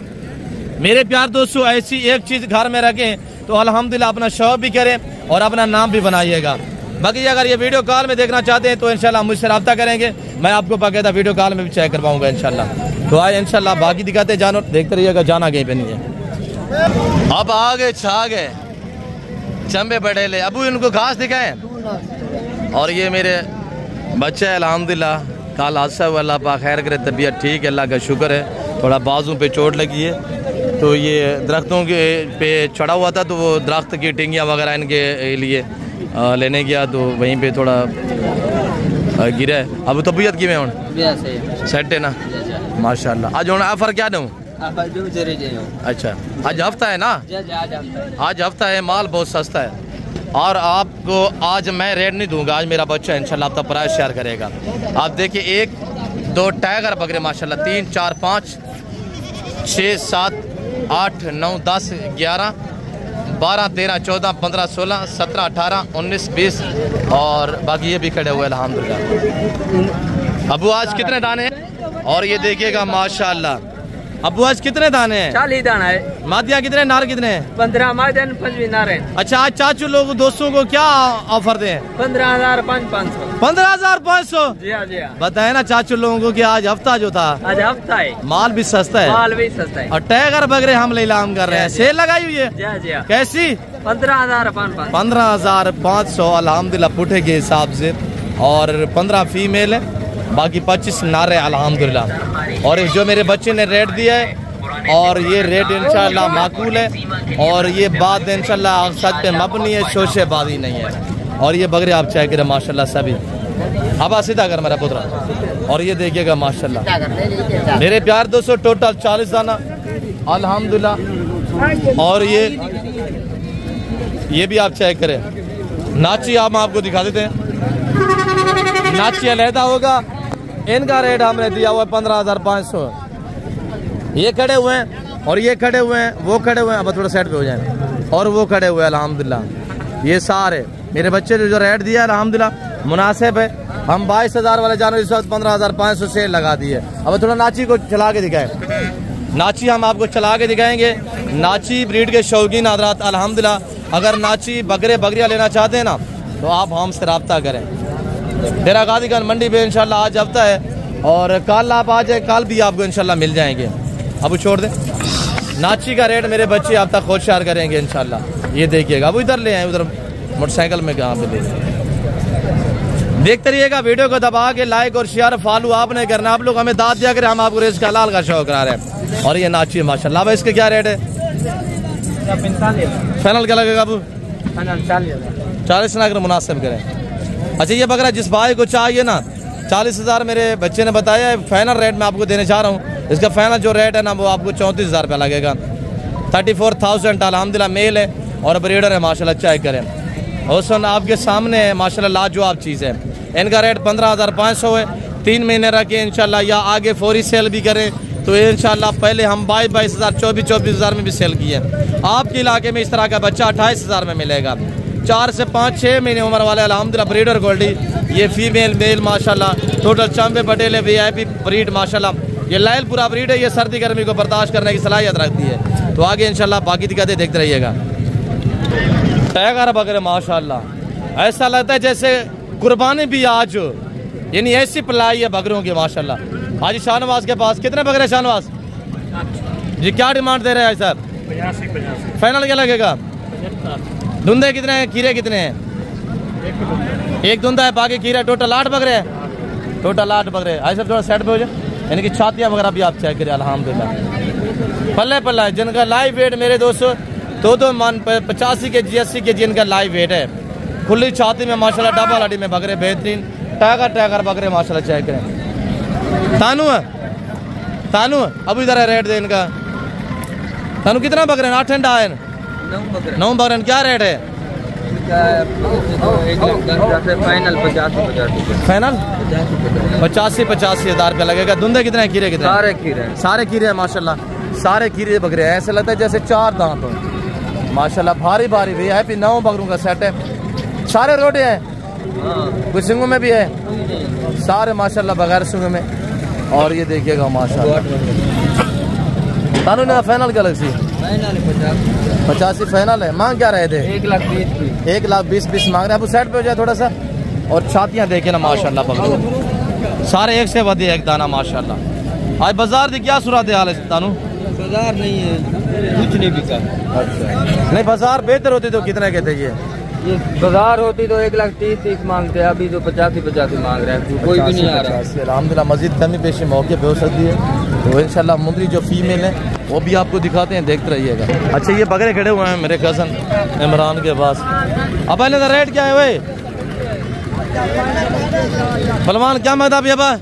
मेरे प्यार दोस्तों, ऐसी एक चीज घर में रखें तो अल्हम्दुलिल्लाह अपना शौक भी करें और अपना नाम भी बनाइएगा। बाकी अगर ये वीडियो कॉल में देखना चाहते हैं तो इंशाल्लाह मुझसे रब्ता करेंगे, मैं आपको बाकायदा वीडियो कॉल में भी चेक करवाऊंगा इंशाल्लाह। तो आए इंशाल्लाह बाकी दिखाते जानो, देखते रहिएगा, जाना कहीं पे नहीं है। अब आगे छा गए चंबे बड़ेले, अबू इनको घास दिखाएं। और ये मेरे बच्चे अल्हम्दुलिल्लाह, कल हादसा हुआ, अल्लाह पाक खैर करे, तबीयत ठीक है, अल्लाह का शुक्र है। थोड़ा बाजू पे चोट लगी है, तो ये दरख्तों के पे चढ़ा हुआ था, तो वो दरख्त की टिंगियाँ वगैरह इनके लिए लेने गया, तो वहीं पे थोड़ा गिरा है। अब तबीयत की में हूँ सेट है ना माशाल्लाह। आज हूँ ऑफर क्या दूँ? अच्छा, आज हफ्ता है ना, आज हफ्ता है, माल बहुत सस्ता है। और आपको आज मैं रेट नहीं दूंगा, आज मेरा बच्चा इंशाल्लाह आपका प्राइस शेयर करेगा। आप देखिए 1, 2 टाइगर बकरे माशाल्लाह, 3, 4, 5, 6, 7, 8, 9, 10, 11, 12, 13, 14, 15, 16, 17, 18, 19, 20 और बाकी ये भी खड़े हुए अल्हम्दुलिल्लाह। अबू आज कितने दाने हैं? और ये देखिएगा माशाल्लाह, अबू आज कितने दाने हैं? 40 दाना है। मादिया कितने, नार कितने हैं? 15 मादिया, 5 नार है। अच्छा, आज चाचू लोग दोस्तों को क्या ऑफर दें? 15,500। 15,500 जी हाँ, जी हाँ। बताए ना चाचू लोगों को कि आज हफ्ता जो था, आज हफ्ता है, माल भी सस्ता है, माल भी सस्ता है। और टाइगर बकरे हम नीलाम कर रहे हैं, सेल लगाई हुई है। जी हाँ, जी हाँ। कैसी? 15,500। 15,500 अल्हम्दुलिल्लाह पुठे के हिसाब से। और 15 फीमेल है, बाकी 25 नारे अल्हम्दुलिल्लाह। और जो मेरे बच्चे ने रेट दिया है, और ये रेट इंशाल्लाह माकूल है, और ये बात इंशाल्लाह सच पे मबनी है, शोशेबाजी नहीं है। और ये बकरे आप चेक करें माशाल्लाह सभी। अब सीधा कर मेरा पुत्र। और ये देखिएगा माशाल्लाह मेरे प्यार दोस्तों, टोटल 40 दाना अल्हम्दुलिल्लाह। और ये भी आप चेक करें। नाची हम आपको दिखा देते हैं, नाची अलहदा होगा। इनका रेट हमने दिया हुआ है 15,500। ये खड़े हुए हैं और ये खड़े हुए हैं, वो खड़े हुए हैं, अब थोड़ा साइड पे हो जाए, और वो खड़े हुए हैं अल्हम्दुलिल्लाह। ये सारे मेरे बच्चे ने जो रेट दिया है अल्हम्दुलिल्लाह मुनासिब है। हम 22,000 वाले जानवर इस वक्त 15,500 सेल लगा दी है। अब थोड़ा नाची को चला के दिखाएं, नाची हम आपको चला के दिखाएंगे। नाची ब्रीड के शौकीन हज़रात अल्हम्दुलिल्लाह, अगर नाची बकरे बकरियाँ लेना चाहते हैं ना, तो आप हमसे रब्ता करें। डेरा गाजी खान मंडी पे इंशाल्लाह आज हफ्ता है, और कल आप आ जाए, कल भी आपको इंशाल्लाह मिल जाएंगे। अब छोड़ दे नाची का रेट मेरे बच्चे आप तक खुद शेयर करेंगे इंशाल्लाह। ये देखिएगा, अब इधर ले आए, उधर मोटरसाइकिल में कहाँ पे ले। देखते रहिएगा, वीडियो को दबा के लाइक और शेयर फॉलो आपने करना। आप लोग हमें दाद दिया करें, हम आपको रेस का हलाल का शौक करा रहे हैं। और ये नाची है माशाल्लाह। भाई इसके क्या रेट है? फाइनल क्या लगेगा अबू? 40 ना अगर मुनासिब करें। अच्छा ये बकरा जिस भाई को चाहिए ना 40,000 मेरे बच्चे ने बताया है, फाइनल रेट मैं आपको देने चाह रहा हूँ। इसका फाइनल जो रेट है ना वो आपको 34,000 रुपया लगेगा। 34,000 अल्हम्दुलिल्लाह मेल है और ब्रीडर है माशाल्लाह, चेक करें। हुसन आपके सामने है माशाल्लाह, लाजवाब चीज़ है। इनका रेट 15,500 है। 3 महीने रखे इंशाल्लाह, या आगे फौरी सेल भी करें तो इंशाल्लाह। पहले हम 22,000 24,000 में भी सेल किए। आपके इलाके में इस तरह का बच्चा 28,000 में मिलेगा। 4 से 5-6 महीने उम्र वाले अल्हम्दुलिल्लाह ब्रीडर गोल्डी, ये फीमेल मेल माशाल्लाह टोटल चंबे पटेल VIP ब्रीड माशाल्लाह। ये लायलपुरा ब्रीड है, ये सर्दी गर्मी को बर्दाश्त करने की सलाहियत रखती है। तो आगे इंशाल्लाह बाकी दिखाते देखते रहिएगा। टाइगर बकरे माशाल्लाह, ऐसा लगता है जैसे कुर्बानी भी आज, यानी ऐसी पलाई है बकरों की माशाल्लाह। आज शाहनवाज के पास कितने बकरे? शाहनवाज जी क्या डिमांड दे रहे हैं सर? 85। फाइनल क्या लगेगा? धुंधे कितने हैं, खीरे कितने हैं? एक धुंधा है, बाकी खीरे। टोटल 8 बकरे हैं। टोटल 8 बकरे। ऐसा थोड़ा सेट पे हो जाए, यानी कि छातियाँ वगैरह भी आप चेक करें अल्हम्दुलिल्लाह। पल्ले पल्ला है जिनका लाइव वेट मेरे दोस्तों 2 मन 85 kg 80 kg इनका लाइव वेट है। खुली छाती में माशाल्लाह, डबल हड्डी में बकरे बेहतरीन टाइगर बकरे माशाल्लाह, चेक करें। तानू अब इधर है रेट दे इनका। तानू कितना बकरे? 8 ठंडा है 9 बकरे। क्या रेट है? फाइनल 85,000 रुपया लगेगा। धुंधे कितने हैं, खीरे कितने? सारे खीरे हैं माशाल्लाह, सारे खीरे बकरे हैं। ऐसे लगता है जैसे 4 दांत हो माशाल्लाह। भारी भारी भी है, 9 बकरों का सेट है। सारे रोडे हैं, कुछ सिंगों में भी है, सारे माशाल्लाह बगैर सिंगों में। और ये देखिएगा माशाल्लाह। तानू ने फाइनल क्या लग सी? 85 फाइनल है। मांग क्या रहे थे? 1,20,000 मांग रहे हैं। अब सेट पे हो जाए थोड़ा सा। और छातियाँ देखे ना माशाल्लाह बकरे सारे एक से बढ़िया एक दाना माशाल्लाह। आज बाजार की क्या सूरत हाल है तानू? बाजार नहीं है, कुछ नहीं बिका। अच्छा नहीं, बाजार बेहतर होती तो कितने कहते? ये बाजार होती तो 1,30,000 मांगते हैं, अभी तो 85 मांग रहे हैं। कोई भी नहीं आ रहा। अल्हम्दुलिल्लाह मजीद कमी पेशी मौके पे हो सकती है। तो इंशाल्लाह मुंदरी जो फीमेल है वो भी आपको दिखाते हैं, देखते रहिएगा। अच्छा ये बकरे खड़े हुए हैं मेरे कज़न इमरान के पास। अब पहले तो रेट क्या है भाई? सलमान क्या मांगता अभी? अब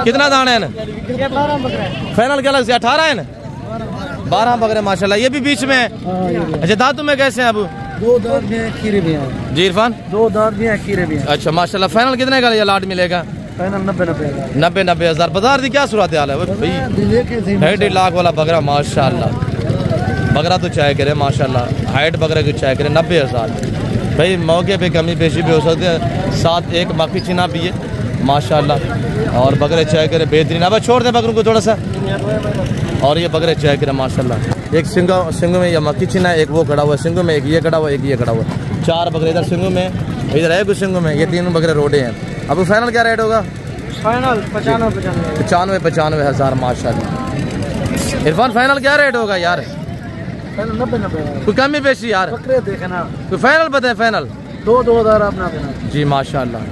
कितना दाने हैं? फाइनल क्या लग? 18 है। 12 बकरे माशाल्लाह। ये भी बीच में है। अच्छा दांतों में कैसे हैं? अब 2 दांत भी हैं, खीरे भी हैं। जी इरफान 2 दांत भी हैं, खीरे भी हैं। अच्छा माशाल्लाह। फाइनल कितने का ये लाट मिलेगा? फाइनल 90,000। बाजार की क्या सूरत हाल है भाई? 1.5 लाख वाला बकरा माशाल्लाह। बकरा तो चाय करे माशाल्लाह, हाइट बकरे की चाय करे। 90,000 भाई। मौके पे कमी पेशी भी हो सकती है। साथ एक मक्खी चिना भी है माशाल्लाह। और बकरे चाय करे बेहतरीन। अब छोड़ दे बकरों को थोड़ा सा। और ये बकरे चाय करे माशाल्लाह। एक सिंगों में ये मक्खी चिना है, एक वो खड़ा हुआ सिंगों में, एक ये खड़ा हुआ, एक ये खड़ा हुआ। 4 बकरे इधर सिंगों में, इधर है कुछ सिंगों में। ये 3 बकरे रोडे हैं। अब फाइनल क्या रेट होगा? फाइनल 95,000 माशाल्लाह। इरफान फाइनल क्या रेट होगा यार? 90,000। कोई कमी पेशी यार? बकरे देखे ना, कोई फाइनल बताए? फाइनल 2,000 अपना देना जी माशाल्लाह।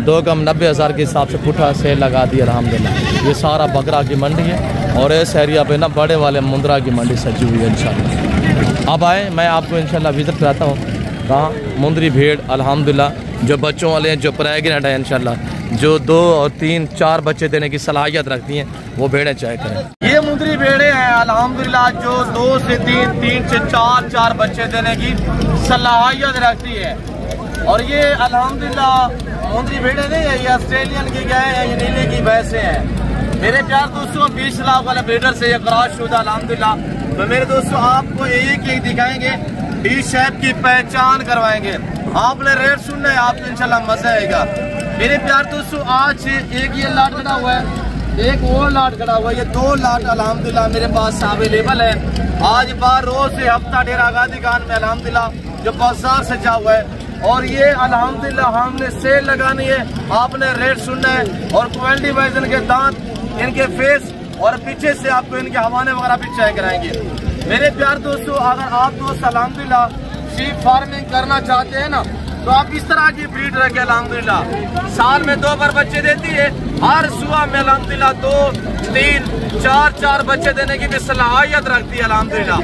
2 कम 90,000 के हिसाब से पुठा सेल लगा दिया अल्हम्दुलिल्लाह। ये सारा बकरा की मंडी है और इस एरिया पे ना बड़े वाले मुंद्रा की मंडी सजी हुई है इंशाल्लाह। अब आए मैं आपको इंशाल्लाह विजिट कराता हूँ कहाँ? मुंद्री भेड़ अल्हम्दुलिल्लाह जो बच्चों वाले हैं, जो प्रेगनेंट है इंशाल्लाह, जो 2 और 3 4 बच्चे देने की सलाहियत रखती हैं, वो भेड़ें चेक करें। ये मुंद्री भेड़ें हैं अल्हम्दुलिल्लाह जो 2 से 3 से 4 बच्चे देने की सलाहियत रखती है। और ये अल्हम्दुलिल्लाह मुंद्री भेड़ें नहीं है, ये ऑस्ट्रेलियन की गाय है, ये नीले की भैंसे हैं। मेरे प्यार दोस्तों 20 लाख वाले ब्रीडर से ये क्रॉस शुदा अल्हम्दुलिल्लाह। तो मेरे दोस्तों आपको एक दिखाएंगे, डी शेप की पहचान करवाएंगे। आपने रेट सुनना है, आपको इंशाल्लाह मजा आएगा। मेरे प्यार दोस्तों आज एक ये लाट खड़ा हुआ है, एक वो लाट खड़ा हुआ है। ये 2 लाट अल्हम्दुलिल्लाह मेरे पास अवेलेबल है। आज बार रोज से हफ्ता डेरा आगा दुकान में अल्हम्दुलिल्लाह जो बाजार सजा हुआ है। और ये अल्हम्दुलिल्लाह हमने सेल लगानी है, आपने रेट सुनना है और क्वालिटी वाइज इनके दांत, इनके फेस और पीछे से आपको इनके हवाने वगैरह भी चेक कराएंगे। मेरे प्यार दोस्तों, अगर आप दोस्त अल्हम्दुलिल्लाह शीप फार्मिंग करना चाहते हैं ना, तो आप इस तरह की ब्रीड रखें। अल्हम्दुलिल्लाह साल में 2 बार बच्चे देती है, हर सुबह में अल्हम्दुलिल्लाह 2, 3, 4 बच्चे देने की भी सलाहियत रखती है। अल्हम्दुलिल्लाह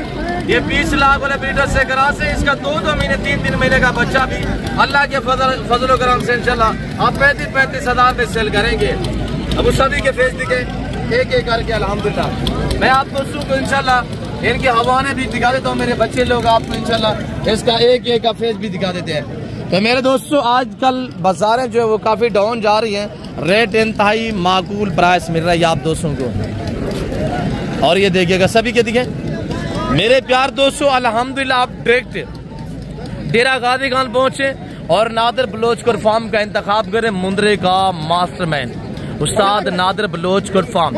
ये 20 लाख वाले ब्रीडर से करा से इसका 2 महीने 3 महीने का बच्चा भी अल्लाह के फजल करम से इंशाल्लाह आप 35 हज़ार में सेल करेंगे। अब उस सभी के फेस दिखे एक करके। अल्हम्दुलिल्लाह मैं आप दोस्तों को इंशाल्लाह इनकी हवाने भी दिखा देता हूँ। मेरे बच्चे लोग आपको इंशाल्लाह इसका एक का फेस भी दिखा देते हैं। तो मेरे दोस्तों, आजकल बाजारें जो है वो काफ़ी डाउन जा रही हैं, रेट इंतहाई माकूल प्राइस मिल रहा है आप दोस्तों को। और ये देखिएगा सभी के दिखे मेरे प्यार दोस्तों। अल्हम्दुलिल्लाह आप डायरेक्ट डेरा गाजी खान पहुंचे और नादिर बलोचकर फार्म का इंतखाब करें। मुंद्रे का मास्टरमैन उस्ताद नादिर बलोचकर फार्म।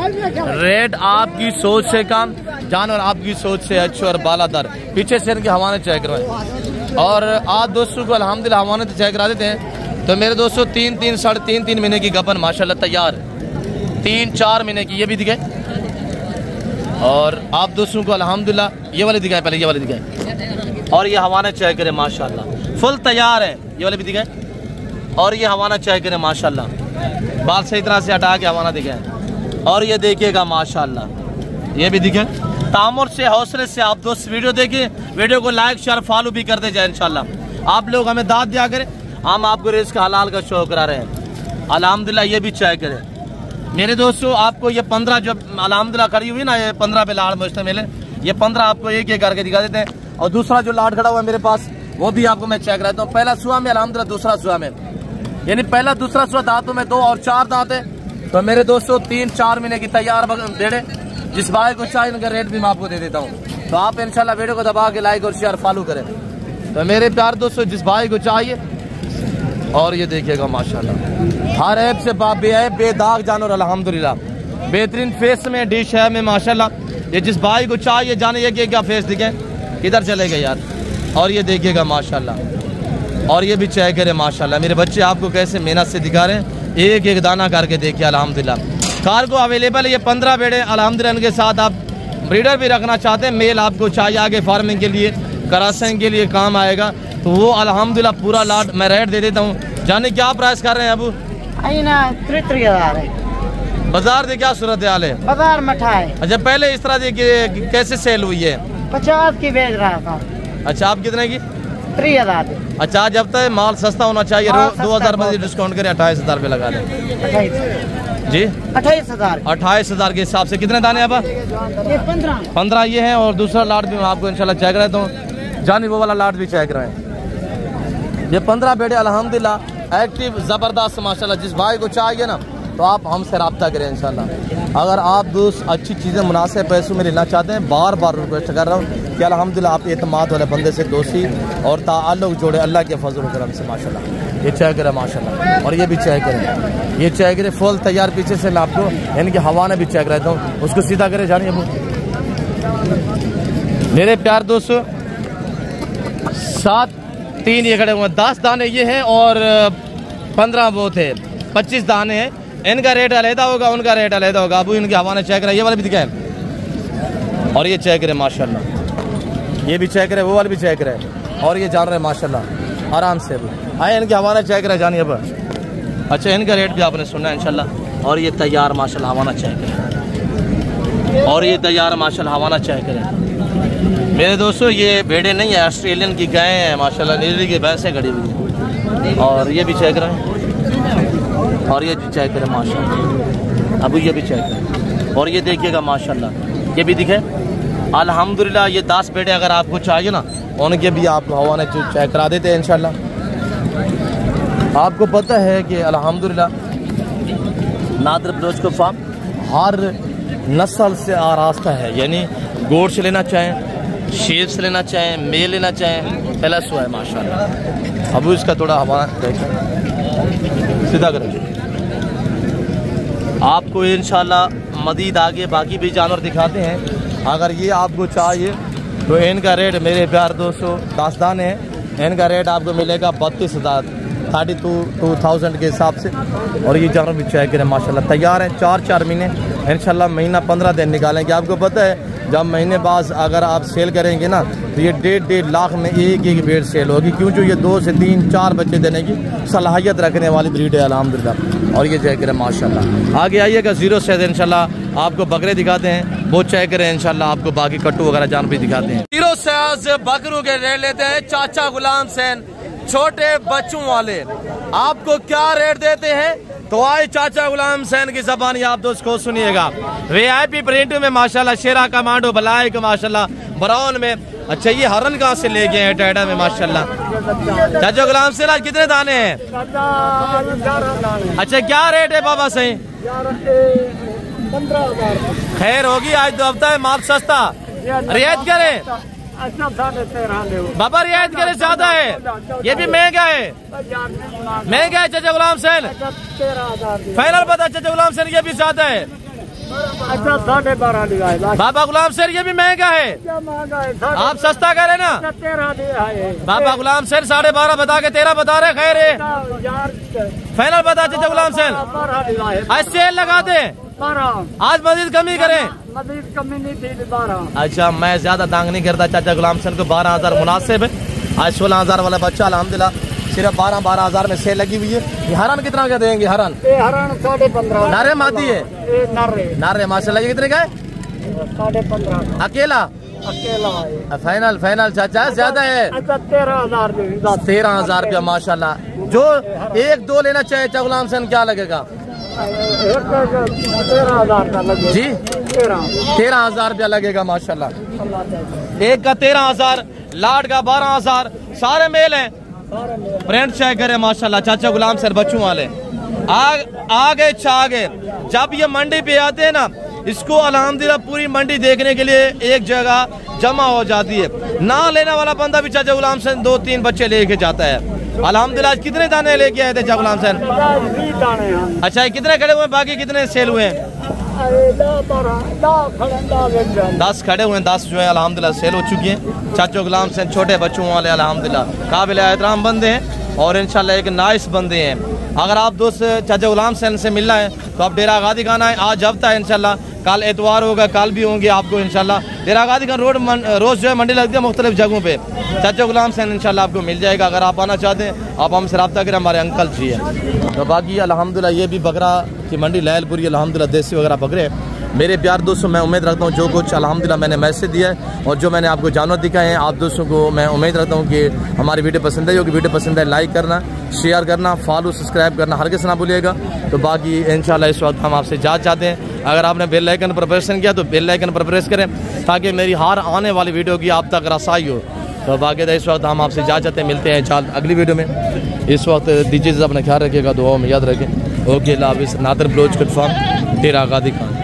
रेट आपकी सोच से कम, जानवर आपकी सोच से अच्छे और बालादर। पीछे से इनके हवाने चेक करवाएं और आज दोस्तों को अल्हम्दुलिल्लाह हवाने तो चेक करा देते हैं। तो मेरे दोस्तों 3 साढ़े 3 महीने की गबन माशाल्लाह तैयार, 3-4 महीने की ये भी दिखाए। और आप दोस्तों को अल्हम्दुलिल्लाह ये वाले दिखाए, पहले ये वाले दिखाए और ये हवाना चेक करें माशाल्लाह फुल तैयार है। ये वाले भी दिखाए और ये हवाना चेक करें माशाल्लाह, बाल सही तरह से हटा के हवाना दिखाए। और ये देखिएगा माशाल्लाह ये भी दिखाए। तामुर से हौसले से आप दोस्त वीडियो देखिए, वीडियो को लाइक शेयर फॉलो भी करते जाए। इंशाल्लाह आप लोग हमें दाद दिया करें, हम आपको रिज़्क़ हलाल का शो करा रहे हैं। अल्हम्दुलिल्लाह ये भी चेक करें मेरे दोस्तों। आपको ये 15 जो अल्हम्दुलिल्लाह खड़ी हुई ना, ये 15 पे लाड़ मुश्तमिल है। ये 15 आपको एक करके दिखा देते हैं। और दूसरा जो लाड़ खड़ा हुआ है मेरे पास वो भी आपको मैं चेक कराता हूँ। पहला सुहा में अल्हम्दुलिल्लाह, दूसरा सुहा में, यानी पहला दूसरा सुहा दांतों में 2 और 4 दांत है। तो मेरे दोस्तों 3-4 महीने की तैयार भेड़े, जिस भाई को चाहिए उनका रेट भी मैं आपको दे देता हूँ। तो आप इंशाल्लाह वीडियो को दबा के लाइक और शेयर फॉलो करें। तो मेरे प्यार दोस्तों जिस भाई को चाहिए, और ये देखिएगा माशाल्लाह हर ऐप से बेदाग जानवर अल्हम्दुलिल्लाह, बेहतरीन फेस में डिश है में माशाल्लाह। ये जिस भाई को चाहिए जाने ये क्या फेस दिखे, किधर चले गए यार। और ये देखिएगा माशाल्लाह, और ये भी चेक करें माशाल्लाह। मेरे बच्चे आपको कैसे मेहनत से दिखा रहे हैं, एक दाना करके देखिए अल्हम्दुलिल्लाह। कार्गो अवेलेबल है, ये 15 बेड़े अल्हम्दुलिल्लाह। इनके साथ आप ब्रीडर भी रखना चाहते हैं, मेल आपको चाहिए आगे फार्मिंग के लिए, क्रॉसिंग के लिए काम आएगा, तो वो अल्हम्दुलिल्लाह पूरा लाट मैं रेट दे देता हूँ। जाने क्या प्राइस कर रहे हैं अबू? 3,000 है। बाजार की क्या सूरत हाल है? बाजार में है। अच्छा पहले इस तरह की कैसे सेल हुई है? 50 की बेच रहा था। अच्छा आप कितने की? 3,000। अच्छा जब तक माल सस्ता होना चाहिए 2,000 में डिस्काउंट करें, 28,000 रुपये लगा दें जी। 28,000 के हिसाब से कितने दाने अब? 15 ये हैं। और दूसरा लाट भी मैं आपको इंशाल्लाह चेक रहता हूँ, जानी वो वाला लाट भी चेक रहे हैं। ये 15 बेड़े अल्हम्दुलिल्लाह एक्टिव ज़बरदस्त माशाल्लाह। जिस भाई को चाहिए ना तो आप हमसे रब्ता करें इंशाल्लाह। अगर आप दोस्त अच्छी चीज़ें मुनासिब पैसों में लेना चाहते हैं, बार बार रिक्वेस्ट कर रहा हूँ कि अल्हम्दुलिल्लाह आप एतमाद वाले बंदे से दोस्ती और ताल्लुक़ जोड़े अल्लाह के फजल करम से माशाल्लाह। ये चेक करें माशाल्लाह, और ये भी चेक करें, ये चेक करें फुल तैयार। पीछे से मैं आपको यानी कि हवाने भी चेक रहता हूँ, उसको सीधा करें जानिए वो मेरे प्यार दोस्तों। 7-3 ये खड़े हुए, 10 दाने ये हैं और 15 वो थे, 25 दाने हैं। इनका रेट अलहदा होगा, उनका रेट अलहदा होगा। अबू इनके हवाने चेक करें, ये वाले भी दिखाएं और ये चेक करें माशाल्लाह, ये भी चेक करें, वो वाले भी चेक करें। और ये जान रहे माशाल्लाह आराम से आए, इनके हवाने चेक करें जानिए अब। अच्छा इनका रेट भी आपने सुना है इंशाल्लाह। और ये तैयार माशाल्लाह हवाना चेक करें, और ये तैयार माशाल्लाह हवाना चेक करें मेरे दोस्तों। ये भेड़े नहीं है, ऑस्ट्रेलियन की गायें हैं माशाल्लाह, नीली की भैंसें खड़ी हुई हैं। और ये भी चेक करें, और ये चेक करें माशाल्लाह। अब ये भी चेक करें, और ये देखिएगा माशाल्लाह, ये भी दिखे अल्हम्दुलिल्लाह। ये 10 बेटे अगर आपको चाहिए ना, उनके भी आपको हवाने चेक करा देते हैं इंशाल्लाह। आपको पता है कि अल्हम्दुलिल्लाह नादिर बलोचकर फार्म हर नस्ल से आरास्ता है, यानी गोट से लेना चाहें, शेर से लेना चाहें, मेल लेना चाहें, प्लस हुआ है माशाल्लाह। अब इसका थोड़ा हवा सीधा करें, आपको इंशाल्लाह मजीद आगे बाकी भी जानवर दिखाते हैं। अगर ये आपको चाहिए तो इनका रेट मेरे प्यार दोस्तों 10 दाने हैं इनका रेट आपको मिलेगा 32,000 32,000 के हिसाब से। और ये जानवर भी चेक करें माशाल्लाह तैयार हैं, 4 महीने इंशाल्लाह, महीना 15 दिन निकालेंगे। आपको पता है जब महीने बाद अगर आप सेल करेंगे ना तो ये 1.5 लाख में एक भेड़ सेल होगी, क्यों जो ये 2 से 3 4 बच्चे देने की सलाहियत रखने वाली ब्रीड है अल्हम्दुलिल्लाह। और ये चेक करें माशाल्लाह। आगे आइएगा 0 से इंशाल्लाह आपको बकरे दिखाते हैं, वो चेक करें इंशाल्लाह, आपको बाकी कट्टू वगैरह जानवर भी दिखाते हैं। 0 से बकरों के रेट लेते हैं चाचा गुलाम सैन, छोटे बच्चों वाले। आपको क्या रेट देते हैं तो आए चाचा गुलाम सैन की ज़बानी आप दोस्त को सुनिएगा। VIP प्रिंट में माशाल्लाह, शेरा कमांडो बलायक माशाल्लाह, ब्राउन में। अच्छा ये हरन कहाँ से ले गए हैं टाइडा में माशाल्लाह। चाचा गुलाम सैन आज कितने दाने हैं? अच्छा क्या रेट है बाबा सही? 15,000। खैर होगी, आज तो हफ्ता है, माल सस्ता, रियायत करें बाबा, रियायत करें, ज्यादा है, ये भी महंगा है, महंगा है चाचा गुलाम सैन। 13,000 फाइनल बता चाचा गुलाम सैन, ये भी ज्यादा है। अच्छा 12,500 बाबा गुलाम सैन ये भी महंगा है, आप सस्ता करें ना। 13 बाबा गुलाम सैन 12.5 बता के 13 बता रहे, खैर है, फाइनल बता चाचा गुलाम सैन। आज सेल लगा दे, आज मजीद कमी करें, मजीद कमी नहीं थी 12। अच्छा मैं ज्यादा दांग नहीं करता, चाचा गुलाम सैन को 12,000 मुनासिब है। आज 16,000 वाला बच्चा अल्हम्दुलिल्लाह सिर्फ 12,000 में सेल लगी हुई है। ये हरन कितना का देंगे? हरन 15,500 नारे मादी है, नारे माशाल्लाह। ये कितने का है? 15,500 अकेला फाइनल चाचा ज्यादा है। अच्छा 13,000 13,000 रुपया माशाल्लाह। जो 1-2 लेना चाहे चाचा गुलाम सैन क्या लगेगा? 13,000 का लगेगा जी, 13,000 रुपया लगेगा माशाल्लाह। एक का 13,000, लाड का 12,000, सारे मेल हैं। प्रिंट चेक करें माशाल्लाह, चाचा गुलाम सैन बच्चों वाले। आगे छागे जब ये मंडी पे आते हैं ना, इसको अल्हम्दुलिल्लाह पूरी मंडी देखने के लिए एक जगह जमा हो जाती है। ना लेने वाला बंदा भी चाचा गुलाम सैन 2-3 बच्चे लेके जाता है अल्हम्दुलिल्लाह। कितने दाने लेके आए थे चाचा गुलाम सैन? 20 दाने हैं। अच्छा कितने खड़े हुए, बाकी कितने सेल हुए हैं? 10 खड़े हुए हैं, 10 जो है अल्हम्दुलिल्लाह सेल हो चुकी हैं। चाचा गुलाम सैन छोटे बच्चों वाले अल्हम्दुलिल्लाह काबिल एहतराम बंदे हैं और इंशाल्लाह एक नाइस बंदे हैं। अगर आप दोस्त चाचा गुलाम सैन से मिलना है तो आप डेरा गादी खाना है, आज हफ्ता है इंशाल्लाह, कल एतवार होगा, कल भी होंगे आपको इंशाल्लाह। डेरा गादी खान रोड रोज जो है मंडी लगती है मुख्तलिफ जगहों पे। चाचा गुलाम सैन इंशाल्लाह आपको मिल जाएगा। अगर आप आना चाहते हैं आप हमसे रब्ता करें, हमारे अंकल जी है। तो बाकी अल्हम्दुलिल्लाह ये भी बकरा की मंडी लैलपुरी अल्हम्दुलिल्लाह देसी वगैरह बकरे। मेरे प्यार दोस्तों मैं उम्मीद रखता हूँ जो कुछ अल्हम्दुलिल्लाह मैंने मैसेज दिया है और जो मैंने आपको जानवर दिखाए हैं, आप दोस्तों को मैं उम्मीद रखता हूँ कि हमारी वीडियो पसंद है। जो कि वीडियो पसंद है लाइक करना, शेयर करना, फॉलो सब्सक्राइब करना हर किसी ना भूलिएगा। तो बाकी इंशाल्लाह इस वक्त हम आपसे इजाज़त चाहते हैं। अगर आपने बेल आइकन पर प्रेस किया तो बेल आइकन पर प्रेस करें ताकि मेरी हर आने वाली वीडियो की आप तक रसाई हो। तो बाकी इस वक्त हम आपसे इजाज़त चाहते हैं, मिलते हैं जल्द अगली वीडियो में। इस वक्त दीजिए, अपना ख्याल रखिएगा, दुआओं में याद रखें। ओके, अल्लाह हाफ़िज़। नादर ब्लोच कन्फर्म, डेरा गादी खान।